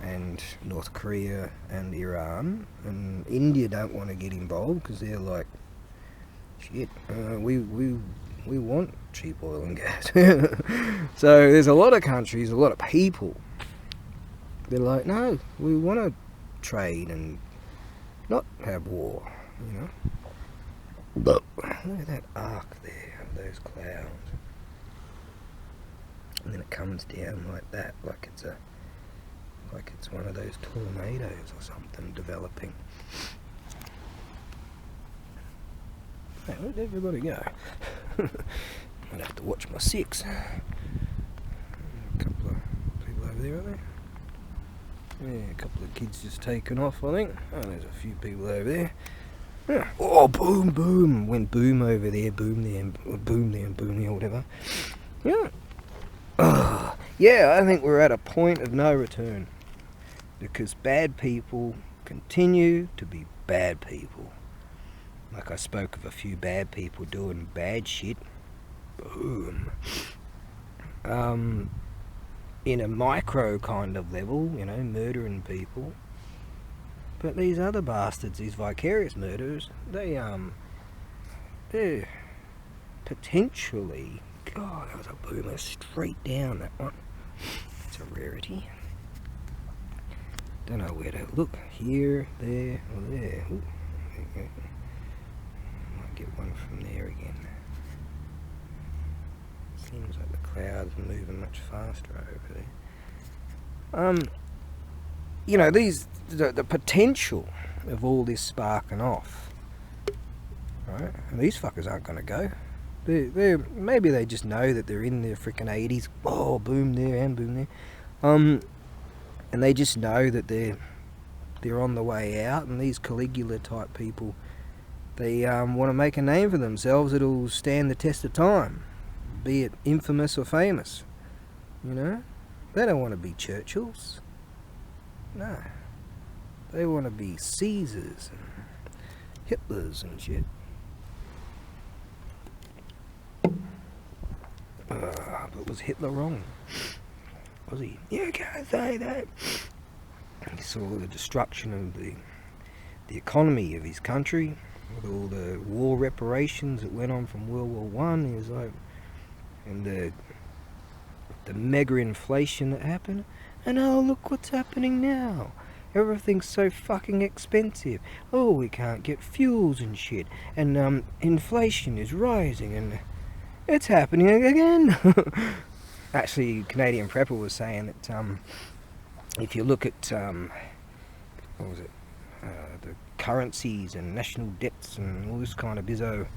and North Korea and Iran, and India don't want to get involved because they're like, shit, we want cheap oil and gas. So there's a lot of countries, a lot of people, they're like, no, we want to trade and not have war, you know. But look at that arc there, those clouds. And then it comes down like that, like it's one of those tornadoes or something developing. Hey, where'd everybody go? I'd have to watch my 6. A couple of people over there, are there? Yeah, a couple of kids just taken off, I think. Oh, there's a few people over there. Yeah. Oh, boom, boom. Went boom over there, boom there, boom there, boom there, whatever. Yeah. Yeah, I think we're at a point of no return. Because bad people continue to be bad people. Like I spoke of a few bad people doing bad shit. Boom. In a micro kind of level, you know, murdering people. But these other bastards, these vicarious murderers, they're potentially... God, that was a boomer straight down, that one. It's a rarity. Don't know where to look. Here, there, or there. Ooh, there you go. Might get one from there again. Seems like the clouds are moving much faster over there. You know, the potential of all this sparking off, right? And these fuckers aren't going to go. Maybe they just know that they're in their freaking 80s. Oh, boom there and boom there. And they just know that they're on the way out. And these Caligula type people, they want to make a name for themselves that'll stand the test of time, be it infamous or famous. You know, they don't want to be Churchills. No, they want to be Caesars and Hitlers and shit. But was Hitler wrong? Was he? You can't say that. He saw the destruction of the economy of his country, with all the war reparations that went on from World War One. He was like, and the mega inflation that happened. And oh, look what's happening now. Everything's so fucking expensive. Oh, we can't get fuels and shit. And inflation is rising, and it's happening again. Actually, Canadian Prepper was saying that if you look at what was it, the currencies and national debts and all this kind of bizzo.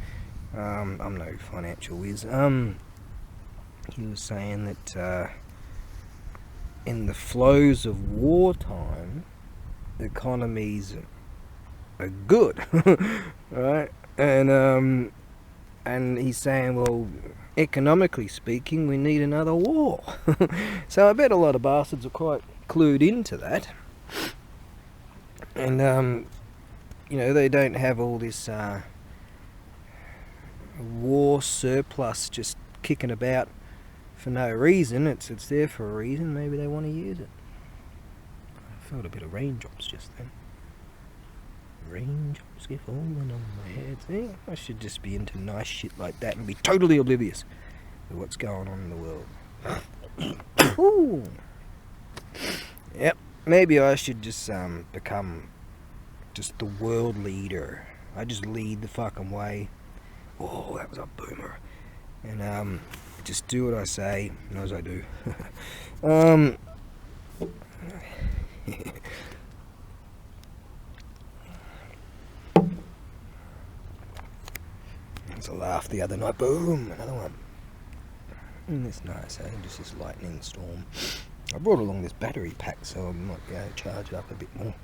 I'm no financial whiz. He was saying that in the flows of wartime, economies are good, right? And he's saying, well, economically speaking, we need another war. So I bet a lot of bastards are quite clued into that. And, you know, they don't have all this war surplus just kicking about for no reason. It's there for a reason. Maybe they want to use it. I felt a bit of raindrops just then. Raindrops are falling on my head. See, I should just be into nice shit like that and be totally oblivious to what's going on in the world. Ooh. Yep, maybe I should just become just the world leader. I just lead the fucking way. Oh, that was a boomer. And just do what I say, and as I do. There's a laugh the other night. Boom, another one. It's nice, eh? Just this lightning storm. I brought along this battery pack, so I might be able to charge it up a bit more.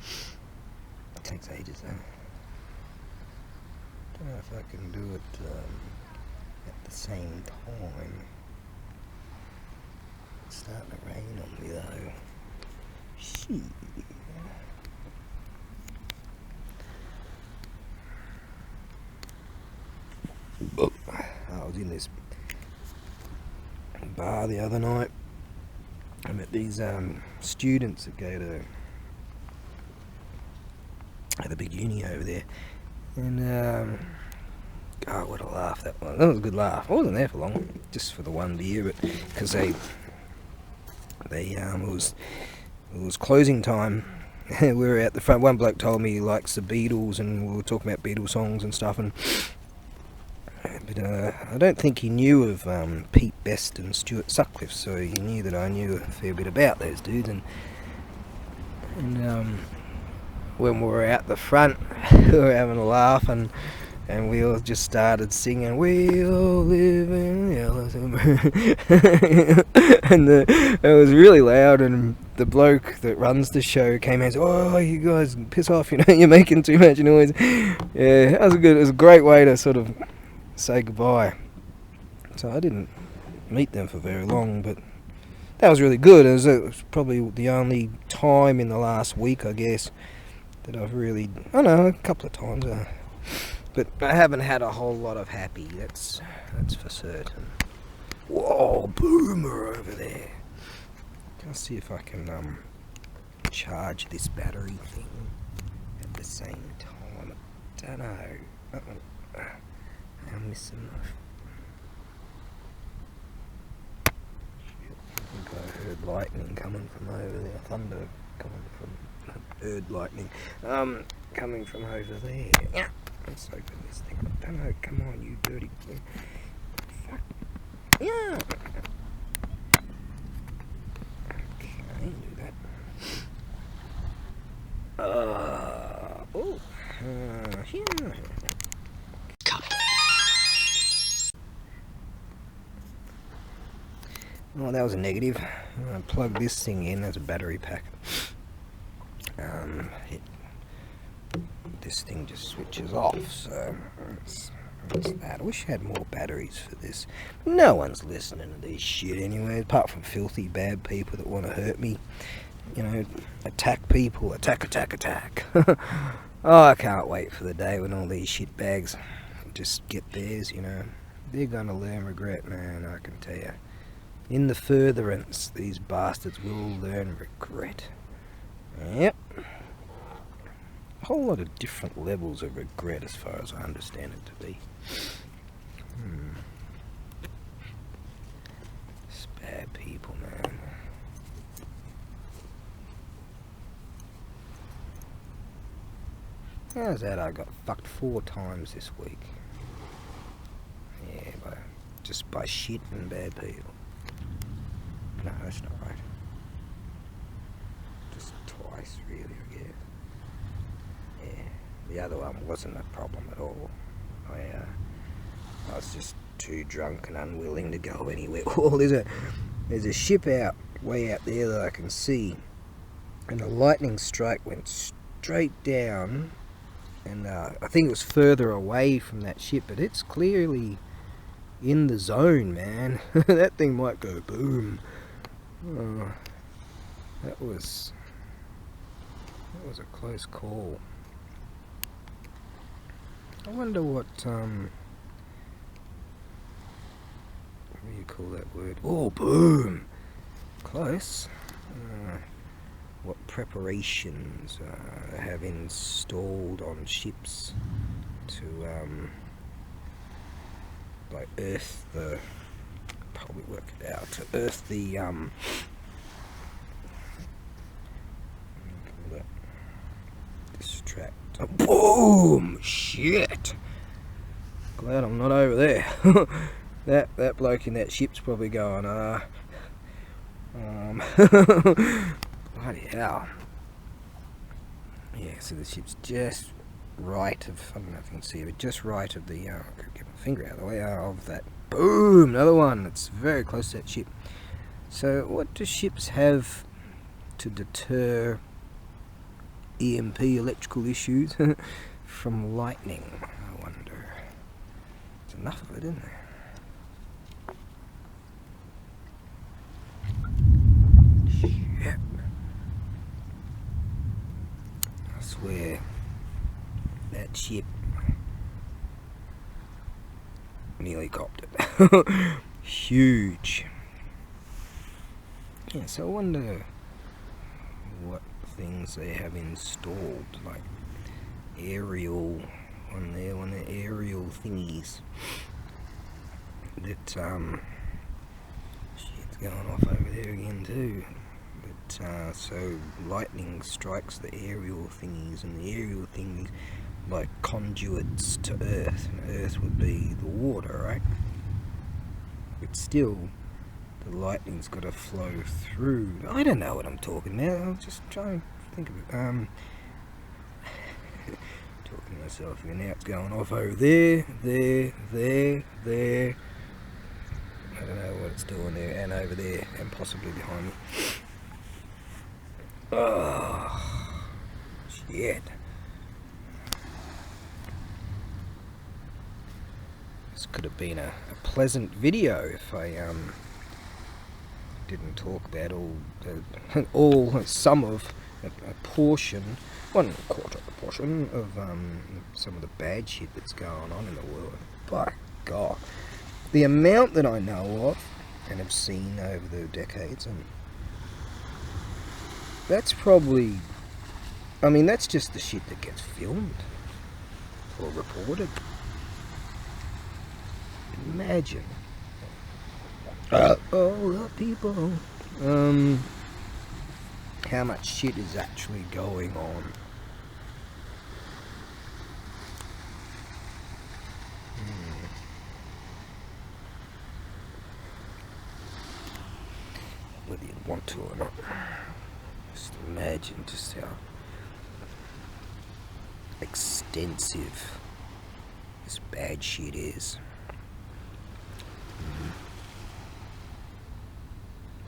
It takes ages, though. Don't know if I can do it at the same time. It's starting to rain on me, though. Shit. Oh, I was in this bar the other night. I met these students that go to the big uni over there, and God, what a laugh that was. That was a good laugh. I wasn't there for long, just for the one beer, but because it was closing time. We were at the front. One bloke told me he likes the Beatles, and we were talking about Beatles songs and stuff, but I don't think he knew of Pete Best and Stuart Sutcliffe, so he knew that I knew a fair bit about those dudes. And when we were out the front, we were having a laugh, and we all just started singing, "We all live in yellow submarine." And it was really loud, and the bloke that runs the show came in and said, "Oh, you guys piss off, you're making too much noise." Yeah, that was it was a great way to sort of say goodbye. So I didn't meet them for very long, but that was really good. It was probably the only time in the last week, I guess, that I've really, I don't know, a couple of times, but I haven't had a whole lot of happy, that's for certain. Whoa, boomer over there. Let's see if I can charge this battery thing at the same time. I don't know. I'm missing my... I think I heard lightning coming from over there. Thunder coming from... heard lightning. Coming from over there. Yeah. Let's open this thing. I don't know. Come on, you dirty... Fuck. Yeah. Okay, do that. Yeah. Oh, that was a negative. I plugged this thing in as a battery pack. This thing just switches off, so that's that. I wish I had more batteries for this. No one's listening to this shit anyway, apart from filthy bad people that want to hurt me. Attack people, attack. Oh, I can't wait for the day when all these shit bags just get theirs, They're gonna learn regret, man, I can tell you. In the furtherance, these bastards will learn regret. Yep. A whole lot of different levels of regret as far as I understand it to be. It's bad people, man. How's that? I got fucked 4 times this week. Yeah, just by shit and bad people. No, that's not right. Just twice, really, I guess. Yeah, the other one wasn't a problem at all. I was just too drunk and unwilling to go anywhere. Well, there's a ship way out there that I can see, and a lightning strike went straight down, and I think it was further away from that ship, but it's clearly in the zone, man. That thing might go boom. Oh, that was a close call. I wonder what do you call that word? Oh, boom! Close. what preparations have installed on ships to like earth the, probably work it out, to earth the distract. Oh, boom! Shit! Glad I'm not over there. that bloke in that ship's probably going, bloody hell. Yeah, so the ship's just right of, I don't know if you can see it, but just right of the, I could get my finger out of the way, of that. Boom! Another one. It's very close to that ship. So what do ships have to deter EMP, electrical issues, from lightning, I wonder? There's enough of it, isn't there? Shit. I swear, that ship nearly copped it. Huge. Yeah, so I wonder what things they have installed, like aerial on there, one of the aerial thingies that shit's going off over there again too. But so lightning strikes the aerial thingies, and the aerial thingies like conduits to Earth, and Earth would be the water, right? But still, the lightning's got to flow through. I don't know what I'm talking about. I'll just try and think of it. Talking to myself again. Now it's going off over there, there. I don't know what it's doing there, and over there, and possibly behind me. Oh, shit. This could have been a pleasant video if I didn't talk about some of a portion, 1/4 of a portion of some of the bad shit that's going on in the world. By God, the amount that I know of and have seen over the decades, and that's probably, I mean, that's just the shit that gets filmed or reported. Imagine the people, how much shit is actually going on. Whether you want to or not, just imagine just how extensive this bad shit is.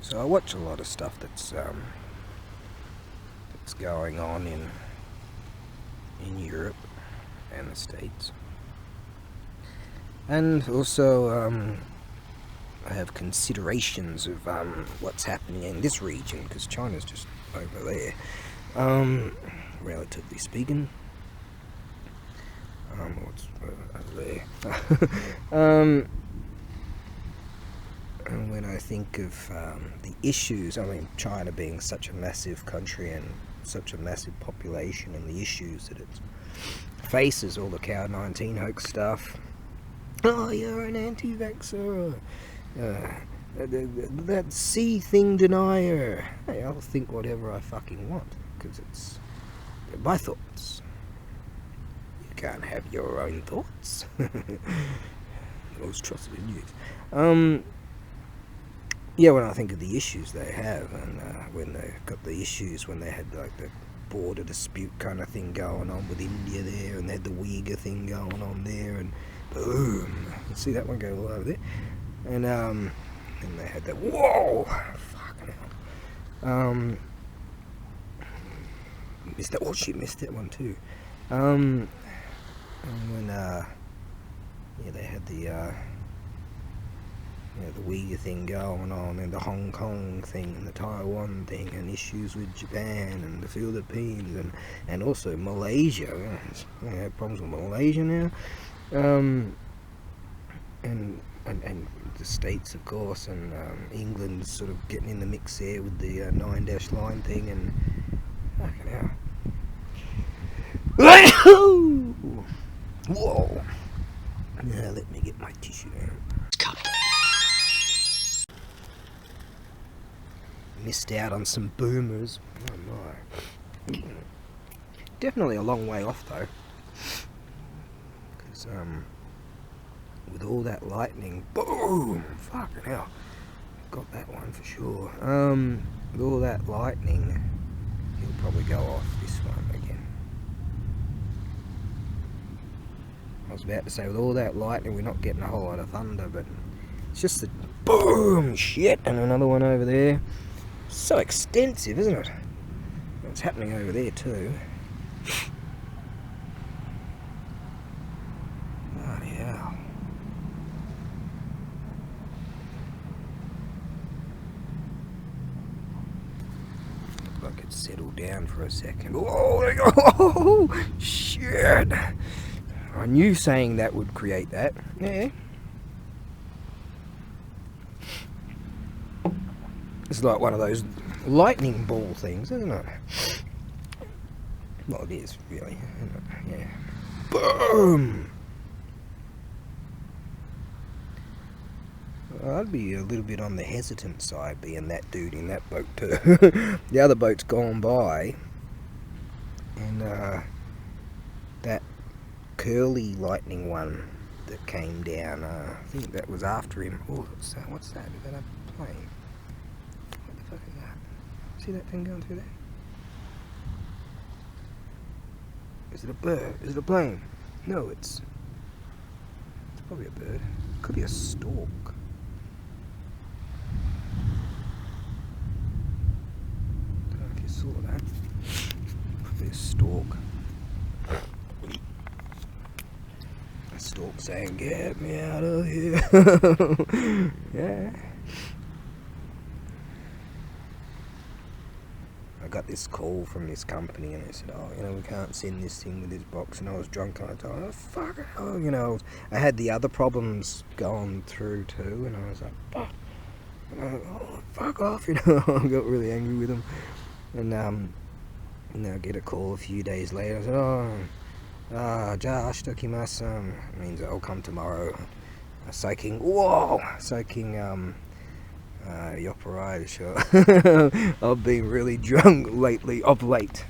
So I watch a lot of stuff that's going on in Europe and the States, and also I have considerations of what's happening in this region, because China's just over there, relatively speaking. What's over there? And when I think of the issues, I mean, China being such a massive country and such a massive population, and the issues that it faces, all the Cow-19 hoax stuff. Oh, you're an anti-vaxxer. That C thing denier. Hey, I'll think whatever I fucking want, because it's my thoughts. You can't have your own thoughts. Most trusted news. Yeah, when I think of the issues they have, and when they got the issues, when they had like the border dispute kind of thing going on with India there, and they had the Uyghur thing going on there, and boom, you see that one go all over there, and they had that, whoa, fucking hell, missed that, oh shit, missed that one too, and when, yeah, they had the Uyghur thing going on, and the Hong Kong thing, and the Taiwan thing, and issues with Japan and the Philippines, and also Malaysia. We have problems with Malaysia now, and and the States, of course, and England's sort of getting in the mix there with the 9-dash line thing, and fucking hell. Whoa! Now let me get my tissue out. Missed out on some boomers. Oh my. Definitely a long way off though. Because with all that lightning, boom! Fucking hell. Got that one for sure. With all that lightning, he'll probably go off this one again. I was about to say, with all that lightning, we're not getting a whole lot of thunder, but it's just the boom shit, and another one over there. So extensive, isn't it? What's happening over there too? Bloody hell. Looks like it's settled down for a second. Oh, there you go. Oh, shit. I knew saying that would create that. Yeah. It's like one of those lightning ball things, isn't it? Well, it is, really. Isn't it? Yeah. Boom! I'd be a little bit on the hesitant side, being that dude in that boat too. The other boat's gone by, and that curly lightning one that came down, I think that was after him. Oh, what's that? Is that a plane? What the fuck is that? See that thing going through there? Is it a bird? Is it a plane? No, it's probably a bird. Could be a stork. Don't know if you saw that. Could be a stork. A stork saying, "Get me out of here." Yeah. I got this call from this company, and they said, "Oh, you know, we can't send this thing with this box." And I was drunk, and I thought, "Oh, fuck it." Oh, you know, I had the other problems going through too, and I was like, "Fuck, oh, fuck off," you know. I got really angry with them, and I get a call a few days later. I said, Josh, dokimasu, means I'll come tomorrow. Soaking, Yoparai, sure. I've been really drunk lately, of late.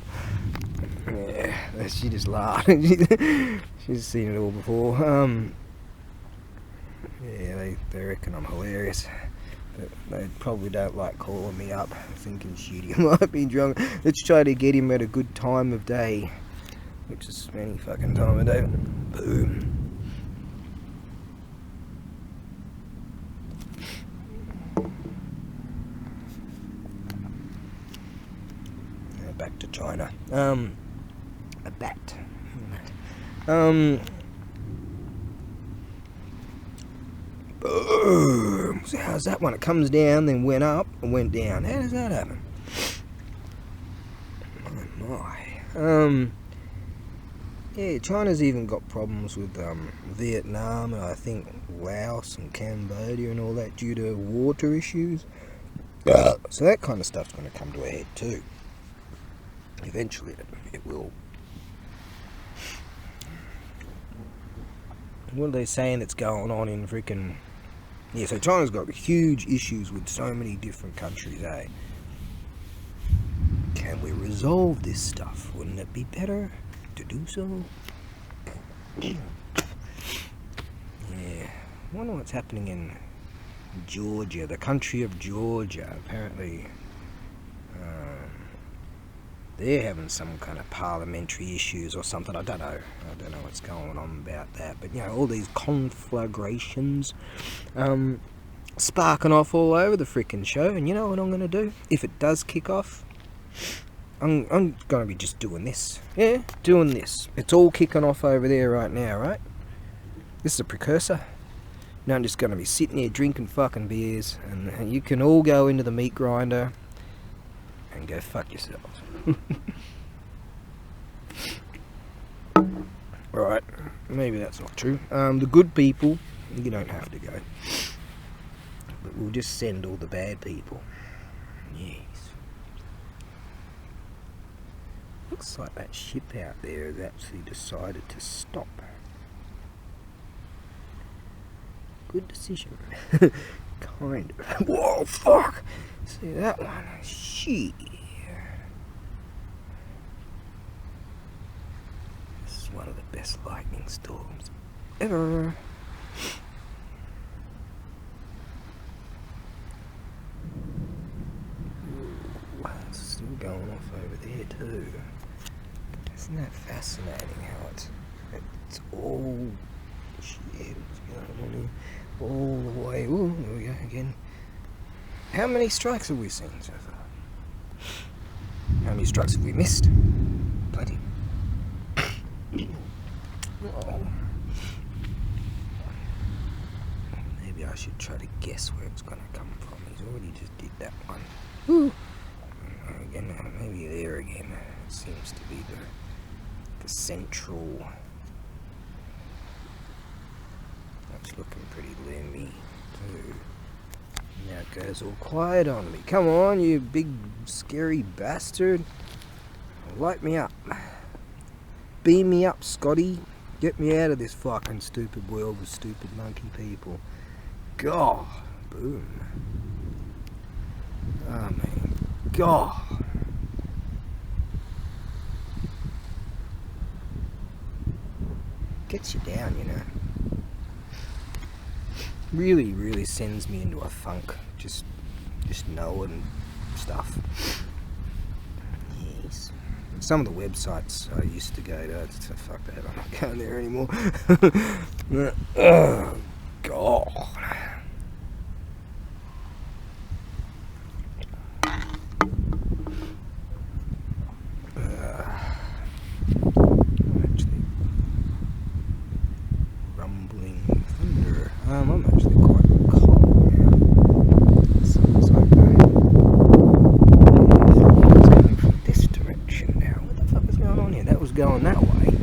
Yeah, she just laughed. She's seen it all before. Yeah, they reckon I'm hilarious. But they probably don't like calling me up, thinking, shit, he might be drunk. Let's try to get him at a good time of day, which is any fucking time of day. Boom. Back to China. A bat. Boom. So how's that one? It comes down, then went up, and went down. How does that happen? Oh my. Yeah, China's even got problems with Vietnam, and I think Laos and Cambodia and all that due to water issues. So that kind of stuff's going to come to a head too. Eventually it will. What are they saying that's going on in freaking... Yeah, so China's got huge issues with so many different countries, eh? Can we resolve this stuff? Wouldn't it be better to do so? Yeah. I wonder what's happening in Georgia, the country of Georgia. Apparently they're having some kind of parliamentary issues or something. I don't know what's going on about that, but you know, all these conflagrations sparking off all over the freaking show. And you know what I'm going to do if it does kick off? I'm going to be just doing this. Yeah, doing this. It's all kicking off over there right now, right? This is a precursor. Now I'm just going to be sitting here drinking fucking beers, and you can all go into the meat grinder and go fuck yourselves. Right, maybe that's not true. The good people You don't have to go. But we'll just send all the bad people. Yes. Looks like that ship out there has actually decided to stop. Good decision. Kind of. Whoa, fuck! See that one? Shit. This is one of the best lightning storms ever. Ooh, it's still going off over there too. Isn't that fascinating how it's all shit, what's going on here? All the way. Ooh, there we go again. How many strikes have we seen so far? How many strikes have we missed? Plenty. Oh. Maybe I should try to guess where it's going to come from. He's already just did that one. Ooh. Again, maybe there again. It seems to be the central. That's looking pretty limby too. Now it goes all quiet on me. Come on, you big scary bastard. Light me up. Beam me up, Scotty. Get me out of this fucking stupid world with stupid monkey people. God. Boom. Oh man. God. Gets you down, you know. Really, really sends me into a funk. Just knowing stuff. Yes. Some of the websites I used to go to, fuck that, I'm not going there anymore. Oh, God. Actually, rumbling thunder. I'm actually quite cold now. Sounds like it's coming from this direction now. What the fuck is going on here? That was going that way.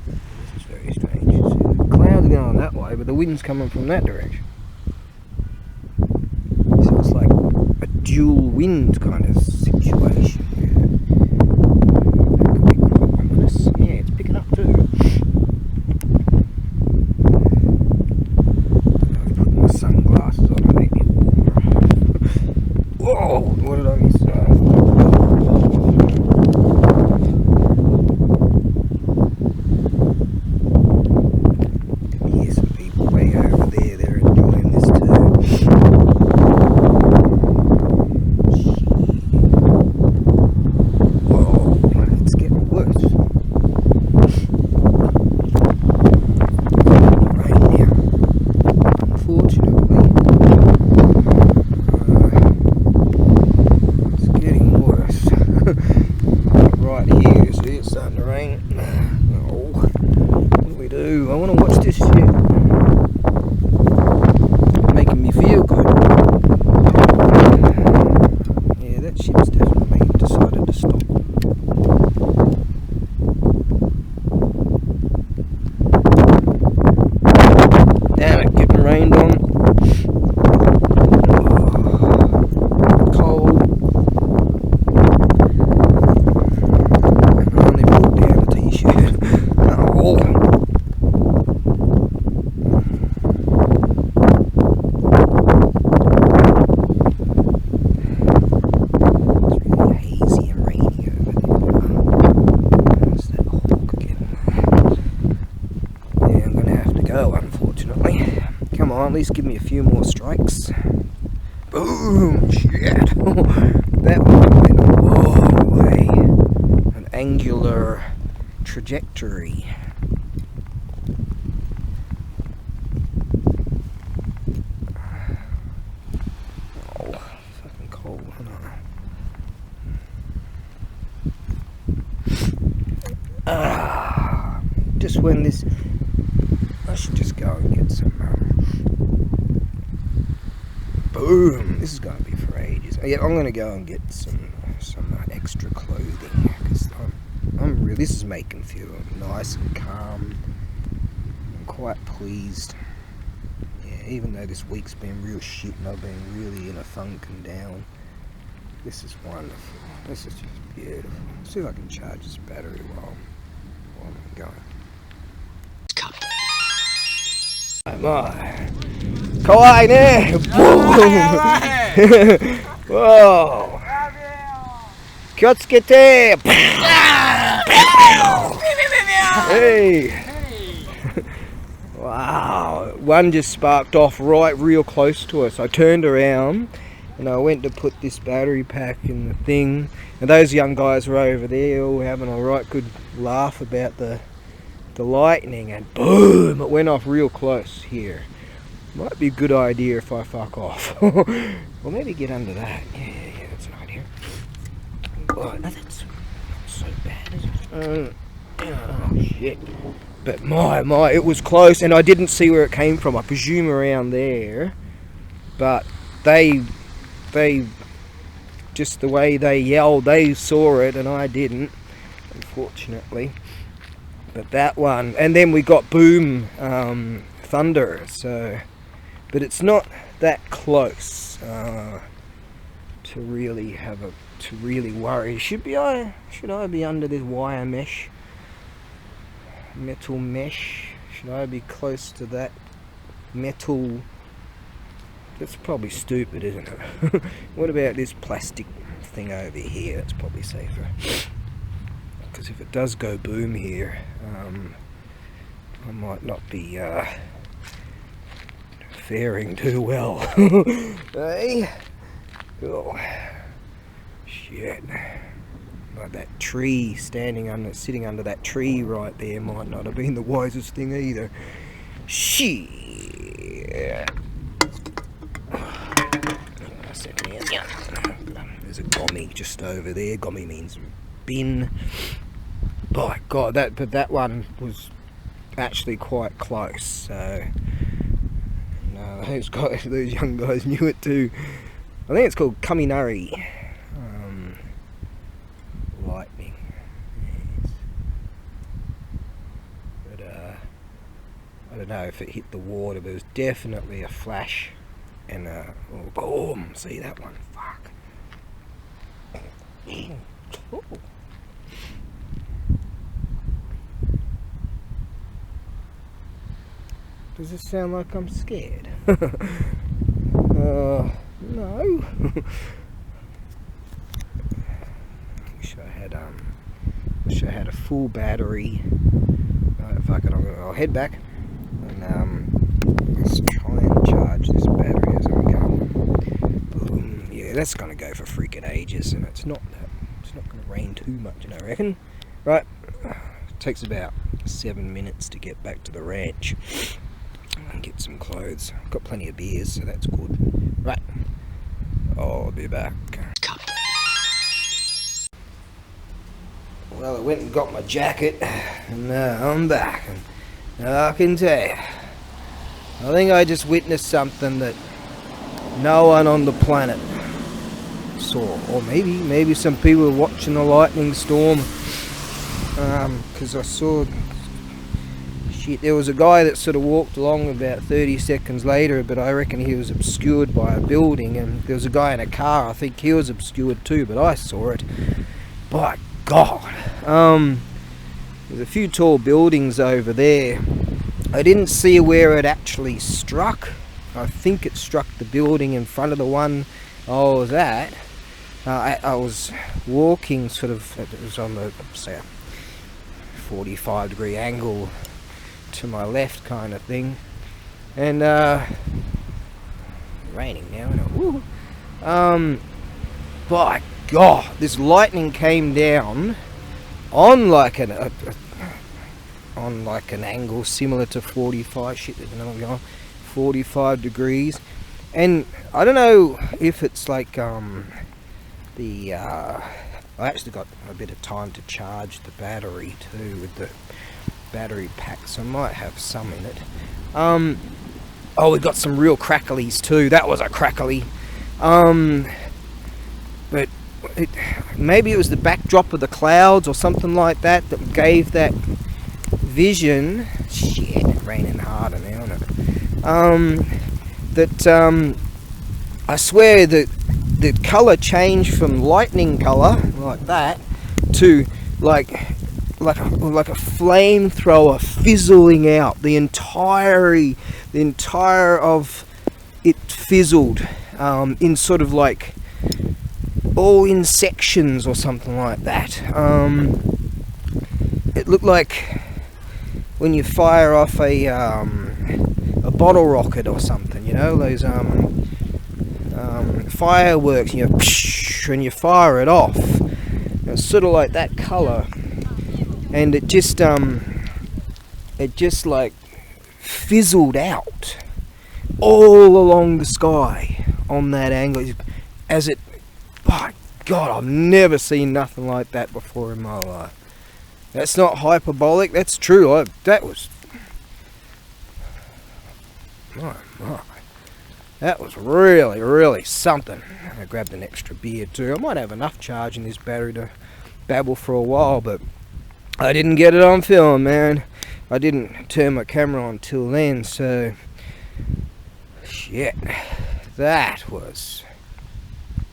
This is very strange. The clouds are going that way, but the wind's coming from that direction. So it's like a dual wind kind of situation. That could be quite ominous. Yeah, it's picking up too. Sunglasses on to make me warmer. Whoa! What did I miss? Can hear some people way over there. They're enjoying this too. Whoa! It's getting worse. Right now. Unfortunately, it's getting worse. Right here, see, it's starting to rain. Oh, what do we do? I want to watch this shit. Making me feel good. Yeah, that ship's definitely decided to stop. Damn it, getting rained on. Cold. I can only put down a t-shirt. Oh. It's really hazy and rainy over there. There's that hawk again. Yeah, I'm going to have to go, unfortunately. Come on, at least give me a few more strikes. Boom! Shit! That one went a long way. An angular trajectory. Oh, fucking cold, isn't it? Just when this... I should just go and get some... Boom! This is going to be for ages. Yeah, I'm going to go and get some extra clothing because I'm really. This is making me feel nice and calm. quite pleased. Yeah, even though this week's been real shit and I've been really in a funk and down, this is wonderful. This is just beautiful. See if I can charge this battery while I'm going. Kawaii ne! Whoa! Kyotsukete! Hey! Wow! One just sparked off right real close to us. I turned around and I went to put this battery pack in the thing, and those young guys were over there all having a right good laugh about the lightning, and boom, it went off real close here. Might be a good idea if I fuck off. Or maybe get under that. Yeah, that's an idea. Oh, that's not so bad, is it? Oh, shit. But my, it was close, and I didn't see where it came from. I presume around there. But they just the way they yelled, they saw it, and I didn't, unfortunately. But that one, and then we got boom thunder, so, but it's not that close to really worry. Should I be under this wire mesh, metal mesh? Should I be close to that metal? That's probably stupid, isn't it? What about this plastic thing over here? It's probably safer. Because if it does go boom here, I might not be faring too well. Hey? Oh, shit. Like that tree sitting under that tree right there might not have been the wisest thing either. Shit. There's a gommy just over there. Gommy means bin. By God, that one was actually quite close. So no, those young guys knew it too. I think it's called Kaminari lightning. Yes. But I don't know if it hit the water, but it was definitely a flash and boom. See that one? Fuck. Oh. Does this sound like I'm scared? No. Wish I had a full battery. Fuck it, I'll head back and let's try and charge this battery as I'm going. Boom. Yeah, that's gonna go for freaking ages, and it's not gonna rain too much, I reckon. Right. It takes about 7 minutes to get back to the ranch and get some clothes. I've got plenty of beers, so that's good. Right. I'll be back. Well, I went and got my jacket, and now I'm back. And I can tell you, I think I just witnessed something that no one on the planet saw. Or maybe some people were watching the lightning storm. Because I saw, shit, there was a guy that sort of walked along about 30 seconds later, but I reckon he was obscured by a building, and there was a guy in a car, I think he was obscured too, but I saw it. By God. There's a few tall buildings over there. I didn't see where it actually struck. I think it struck the building in front of the one I was at. I was walking sort of, it was on the, say, 45-degree angle to my left kind of thing, and raining now, isn't it? By God, this lightning came down on like an angle similar to 45. Shit, there's another one going. 45 degrees, and I don't know if it's like I actually got a bit of time to charge the battery too with the battery pack, so I might have some in it. Oh, we got some real cracklies too. That was a crackly. But maybe it was the backdrop of the clouds or something like that that gave that vision. shit, raining harder now, isn't it? I swear that the colour changed from lightning colour like that to like a flamethrower fizzling out. The entire of it fizzled in sort of like all in sections or something like that. It looked like when you fire off a bottle rocket or something, you know, those fireworks, you know, and you fire it off. It's sort of like that colour, and it just like fizzled out all along the sky on that angle. As it, oh God, I've never seen nothing like that before in my life. That's not hyperbolic. That's true. That was, my. That was really, really something. I grabbed an extra beer too. I might have enough charge in this battery to babble for a while, but I didn't get it on film, man. I didn't turn my camera on till then, so shit. That was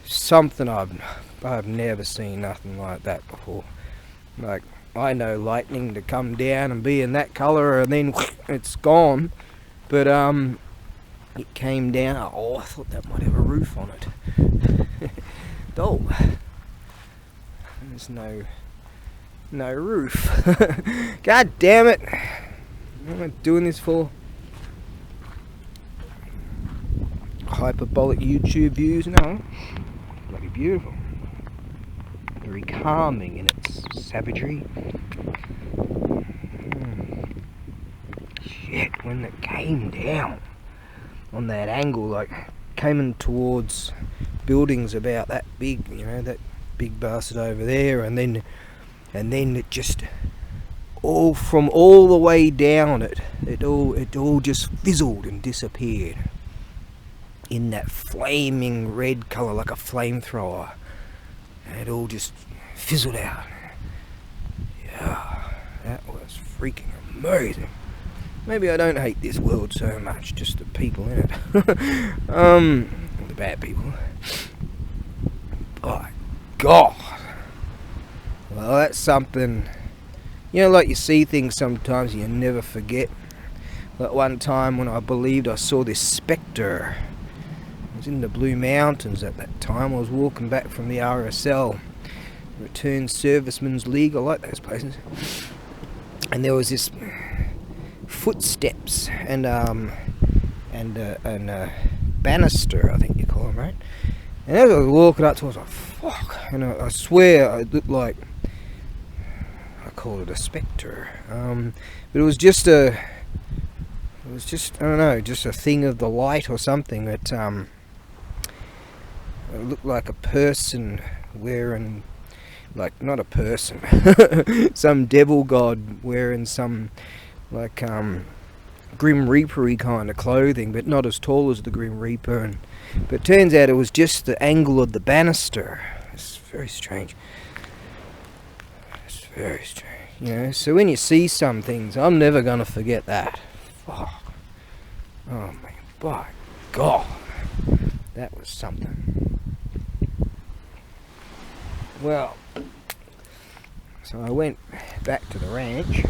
something I've never seen nothing like that before. Like, I know lightning to come down and be in that colour and then it's gone, but it came down. Oh, I thought that might have a roof on it. Oh, there's no roof. God damn it! What am I doing this for? Hyperbolic YouTube views? No, bloody beautiful. Very calming in its savagery. Shit, when it came down on that angle, like came in towards buildings about that big, you know, that big bastard over there, and then it just all the way down it all just fizzled and disappeared in that flaming red colour like a flamethrower, and it all just fizzled out. Yeah, that was freaking amazing. Maybe I don't hate this world so much, just the people in it. The bad people. By God. Well, that's something. You know, like you see things sometimes you never forget. Like one time when I believed I saw this spectre. I was in the Blue Mountains at that time. I was walking back from the RSL, Returned Servicemen's League. I like those places. And there was this footsteps and banister, I think you call them, right? And as I was walking up to it, I was like, fuck. And I swear it looked like, I call it a spectre. But it was just I don't know, just a thing of the light or something that it looked like a person wearing, like, not a person, some devil god wearing some, like, Grim Reaper-y kind of clothing, but not as tall as the Grim Reaper. But it turns out it was just the angle of the banister. It's very strange. It's very strange, you know. So when you see some things, I'm never gonna forget that. Fuck. Oh man, by God, that was something. Well, so I went back to the ranch.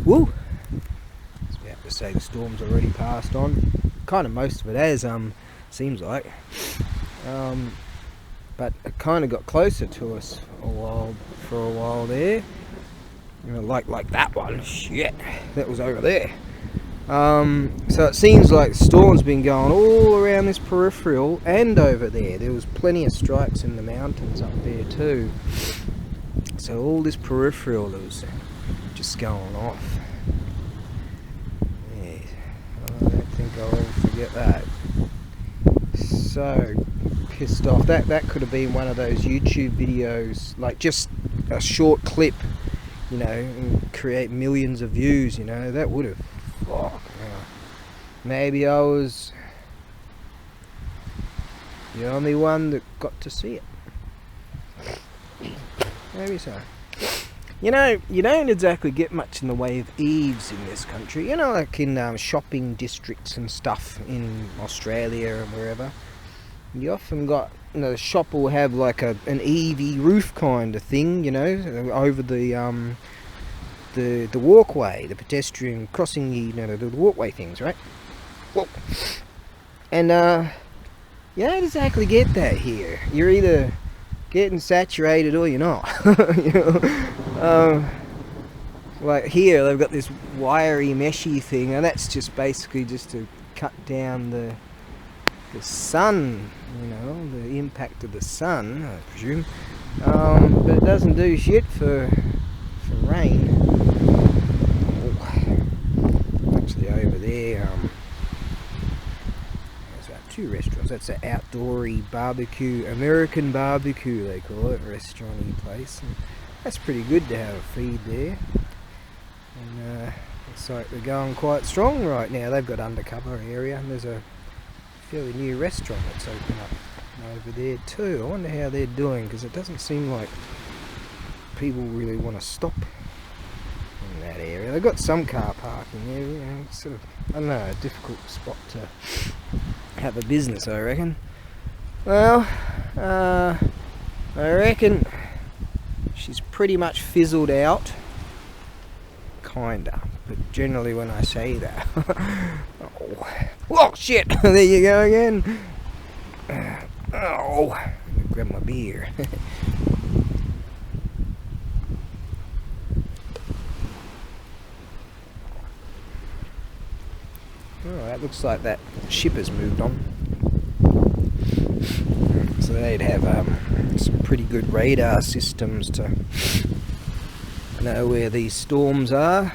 Woo! I was about to say the storm's already passed on. Kind of most of it has, seems like. But it kind of got closer to us for a while there. You know, like that one. Shit, that was over there. So it seems like the storm's been going all around this peripheral and over there. There was plenty of strikes in the mountains up there too. So all this peripheral that was just going off. Yeah, I don't think I'll ever forget that. So pissed off. That could have been one of those YouTube videos, like just a short clip, you know, and create millions of views, you know. That would have. Fuck, maybe I was the only one that got to see it. Maybe so. You know, you don't exactly get much in the way of eaves in this country. You know, like in shopping districts and stuff in Australia and wherever. You often got, you know, the shop will have like an eavey roof kind of thing, you know, over the walkway, the pedestrian crossing, you know, the walkway things, right? Well, and you don't exactly get that here. You're either getting saturated or you're not. You know? Like here, they've got this wiry, meshy thing, and that's just basically just to cut down the sun, you know, the impact of the sun, I presume. But it doesn't do shit for rain. Oh, actually, over there, there's about 2 restaurants. That's an outdoory barbecue, American barbecue they call it, restaurant-y place. And that's pretty good to have a feed there. And looks like they're going quite strong right now. They've got undercover area, and there's a fairly new restaurant that's opened up over there too. I wonder how they're doing, because it doesn't seem like people really want to stop in that area. They've got some car parking there, you know, sort of, I don't know, a difficult spot to have a business, I reckon. Well, I reckon she's pretty much fizzled out. Kinda, but generally when I say that, oh shit! There you go again. Oh, let me grab my beer. Oh, that looks like that ship has moved on. So they'd have some pretty good radar systems to know where these storms are.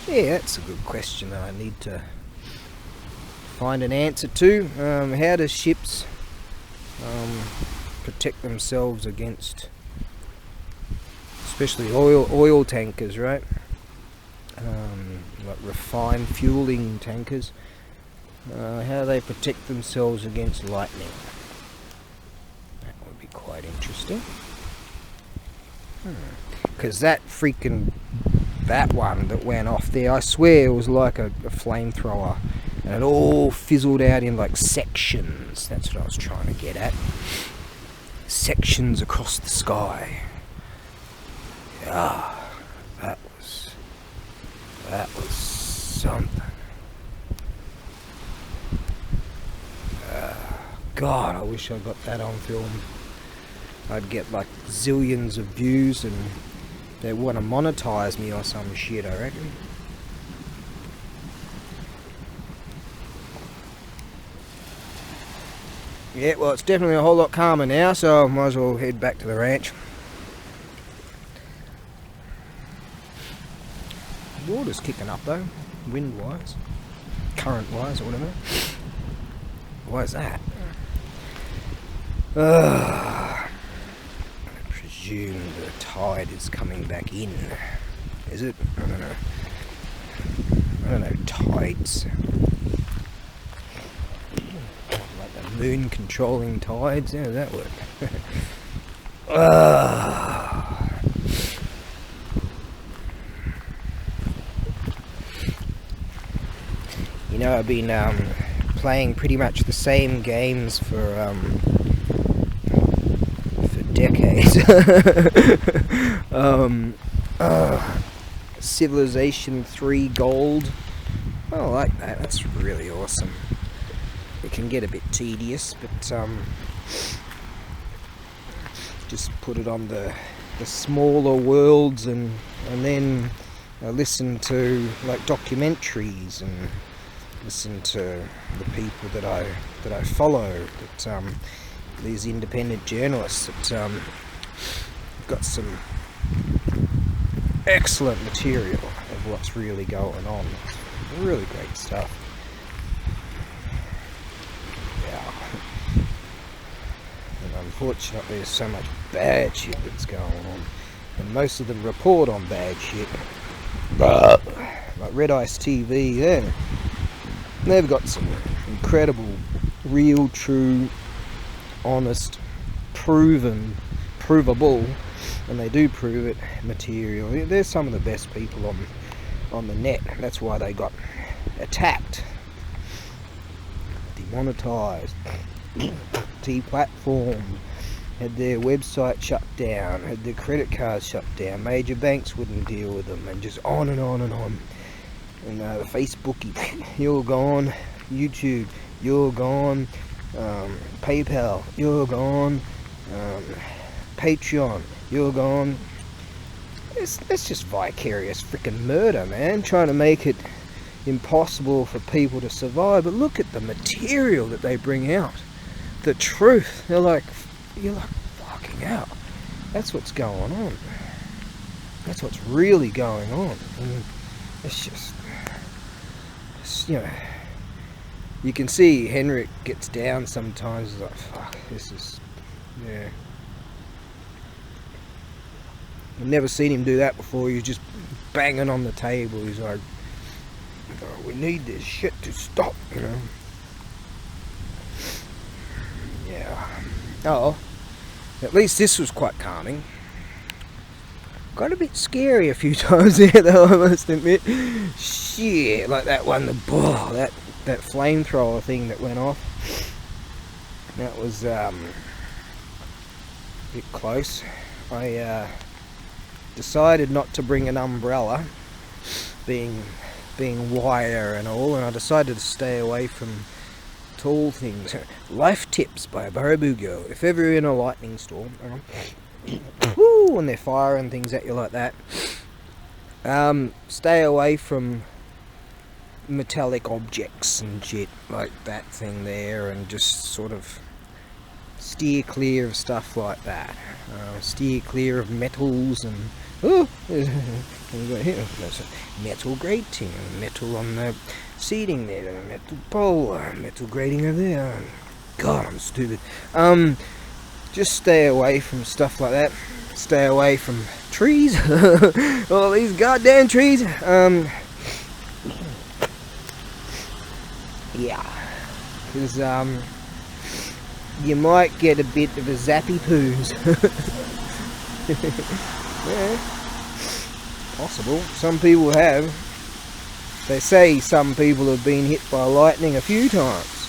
Yeah, that's a good question that I need to find an answer to. How do ships protect themselves against, especially oil tankers, right? Like refined fueling tankers. How do they protect themselves against lightning? That would be quite interesting. Because that one that went off there, I swear it was like a flamethrower, and it all fizzled out in like sections. That's what I was trying to get at. Sections across the sky. Yeah, that was something. God, I wish I got that on film. I'd get like zillions of views, and they want to monetize me or some shit, I reckon. Yeah, well, it's definitely a whole lot calmer now, so I might as well head back to the ranch. Water's kicking up though, wind-wise, current-wise, or whatever. Why is that? I presume the tide is coming back in. Is it? I don't know. Tides. Like the moon controlling tides. How does that work? You know, I've been playing pretty much the same games for decades. Civilization 3 Gold. I like that. That's really awesome. It can get a bit tedious, but just put it on the smaller worlds, and then listen to like documentaries and listen to the people that I follow. That these independent journalists that got some excellent material of what's really going on. Really great stuff. Yeah. And unfortunately there's so much bad shit that's going on, and most of them report on bad shit. But like Red Ice TV, they've got some incredible, real, true, honest, provable and they do prove it material. There's some of the best people on the net. That's why they got attacked, demonetized, deplatformed, had their website shut down, had their credit cards shut down, major banks wouldn't deal with them, and just on and on and on. And the Facebooky, you're gone. YouTube, you're gone. PayPal, you're gone. Patreon, you're gone. It's just vicarious freaking murder, man, trying to make it impossible for people to survive. But look at the material that they bring out, the truth. You're like fucking hell, that's what's going on. That's what's really going on. And it's just, you know, you can see Henrik gets down sometimes. He's like, fuck, this is, yeah. I've never seen him do that before. He's just banging on the table. He's like, oh, we need this shit to stop, you know. Yeah. Oh, at least this was quite calming. Got a bit scary a few times there, though, I must admit. Shit, like that one, that flamethrower thing that went off. That was a bit close. I decided not to bring an umbrella, being wire and all, and I decided to stay away from tall things. Life tips by ABAREBUGYO. If ever you're in a lightning storm, woo, and they're firing things at you like that, stay away from metallic objects and shit like that thing there, and just sort of steer clear of stuff like that. Steer clear of metals and there's a metal grating, metal on the seating there, a metal pole, metal grating over there. God, I'm stupid. Just stay away from stuff like that. Stay away from trees. All these goddamn trees. Yeah, because you might get a bit of a zappy poos. Yeah, possible. Some people have. They say some people have been hit by lightning a few times.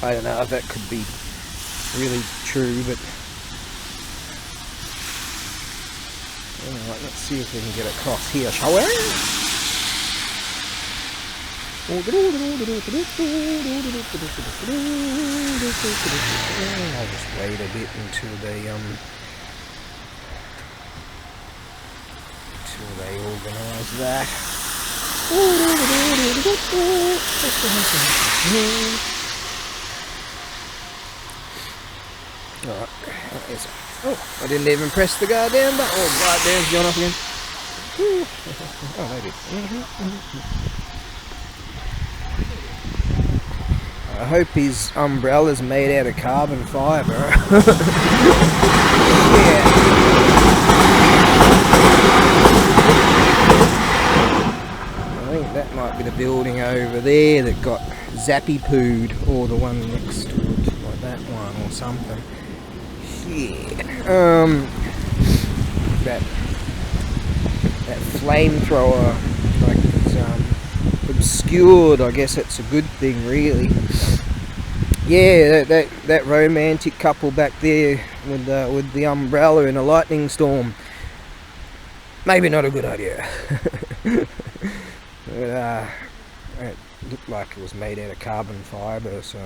I don't know if that could be really true, but alright, let's see if we can get across here, shall we? I'll just wait a bit until they organise that. Alright, oh, I didn't even press the goddamn button. Oh, goddamn, gone off again. Oh, maybe. I hope his umbrella's made out of carbon fibre. Yeah. I think that might be the building over there that got zappy pooed, or the one next to it, like that one or something. Yeah. That flamethrower, like, it's obscured. I guess that's a good thing, really. Yeah, that romantic couple back there with the umbrella in a lightning storm. Maybe not a good idea. But, it looked like it was made out of carbon fibre, so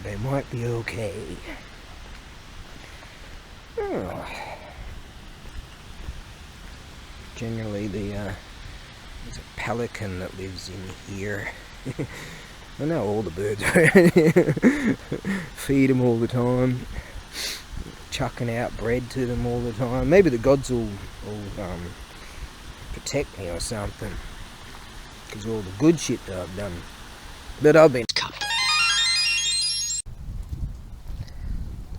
they might be okay. Oh. Generally, there's a pelican that lives in here. I know all the birds around here. Feed them all the time. Chucking out bread to them all the time. Maybe the gods will protect me or something, because all the good shit that I've done. But I've been...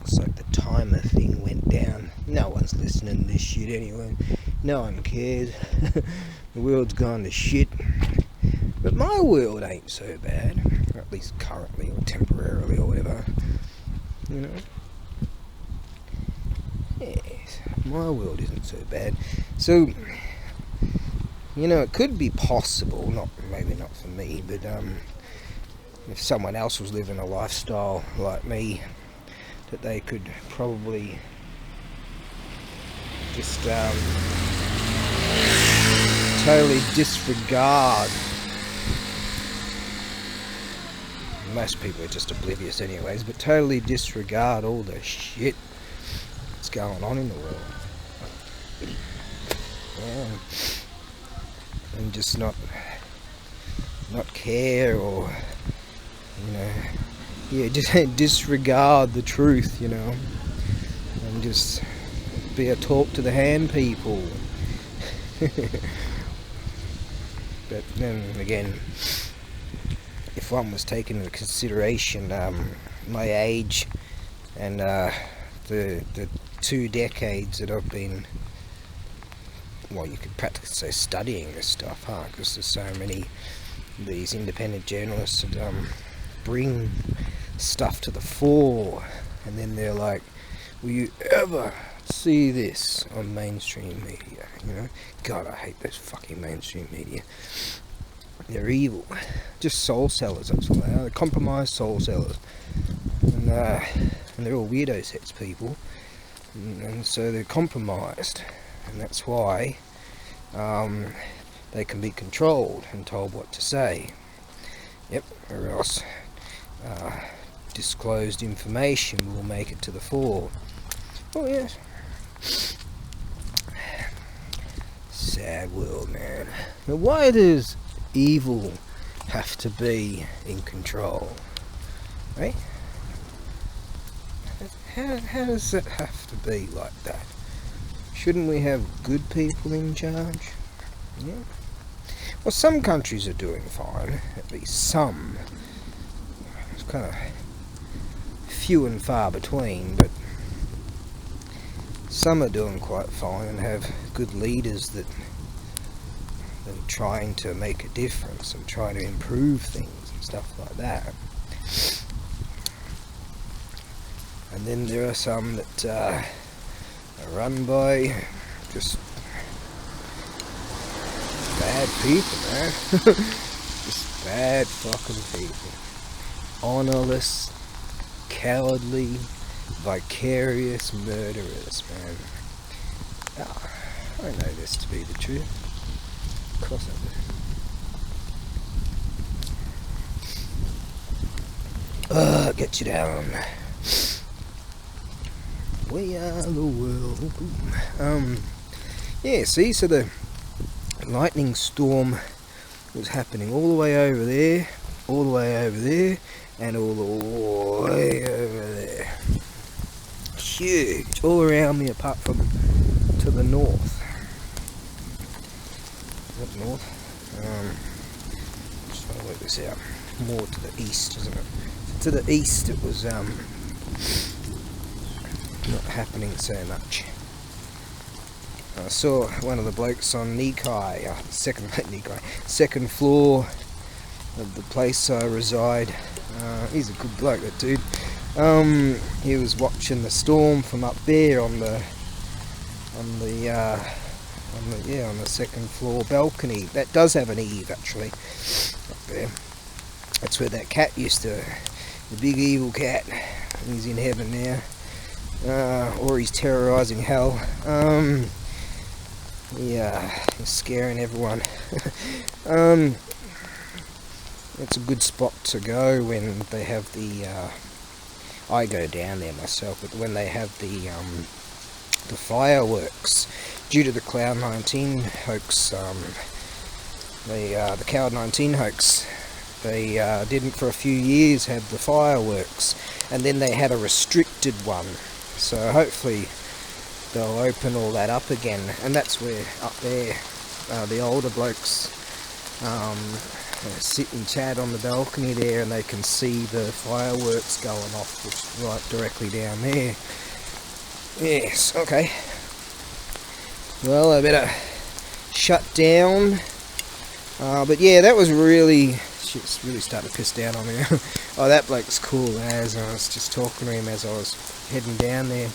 Looks like the timer thing went down. No one's listening to this shit anyway. No one cares. The world's gone to shit. But my world ain't so bad. Or at least currently, or temporarily, or whatever. You know? Yes, my world isn't so bad. So, you know, it could be possible, maybe not for me, but if someone else was living a lifestyle like me, that they could probably just totally disregard. Most people are just oblivious anyways, but totally disregard all the shit that's going on in the world. Yeah. And just not care, or, you know, yeah, just disregard the truth, you know, and just be a talk to the hand people. But then again, if one was taken into consideration my age and the 2 decades that I've been, well, you could practically say studying this stuff, huh? Because there's so many of these independent journalists that bring stuff to the fore, and then they're like, will you ever see this on mainstream media? You know, God, I hate those fucking mainstream media. They're evil. Just soul sellers, that's what they are. They're compromised soul sellers. And they're all weirdo sets people. And so they're compromised. And that's why they can be controlled and told what to say. Yep, or else disclosed information will make it to the fore. Oh yes. Sad world, man. Now, why does evil have to be in control? Right? How does it have to be like that? Shouldn't we have good people in charge? Yeah. Well, some countries are doing fine, at least some. It's kind of few and far between, but some are doing quite fine and have good leaders that are trying to make a difference and try to improve things and stuff like that. And then there are some that are run by just bad people, man. Just bad fucking people. Honourless, cowardly, vicarious murderers, man. Oh, I know this to be the truth. Of course I do. Get you down. We are the world. Yeah, see, so the lightning storm was happening all the way over there, all the way over there, and all the way over there. Huge, all around me apart from to the north. Is that north? Just trying to work this out. More to the east, isn't it? To the east it was not happening so much. I saw one of the blokes on Nikai, second floor of the place I reside. He's a good bloke, that dude. He was watching the storm from up there on the second floor balcony. That does have an eave actually up there. That's where that cat used to, the big evil cat. He's in heaven now, or he's terrorising hell. Yeah, he's scaring everyone. It's a good spot to go when they have the. I go down there myself, but when they have the fireworks due to the Cloud-19 hoax, the Cloud-19 hoax, they didn't for a few years have the fireworks, and then they had a restricted one. So hopefully they'll open all that up again, and that's where up there the older blokes sit and chat on the balcony there, and they can see the fireworks going off just right directly down there. Yes, okay. Well, I better shut down. But yeah, that was really, shit's really starting to piss down on me. Oh, that bloke's cool as I was just talking to him as I was heading down there.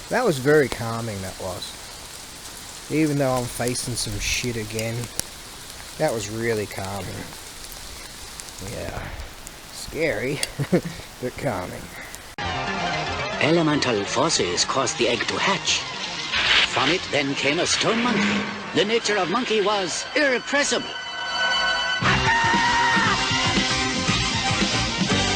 That was very calming, that was. Even though I'm facing some shit again, that was really calming. Yeah. Scary, but calming. Elemental forces caused the egg to hatch. From it then came a stone monkey. The nature of monkey was irrepressible.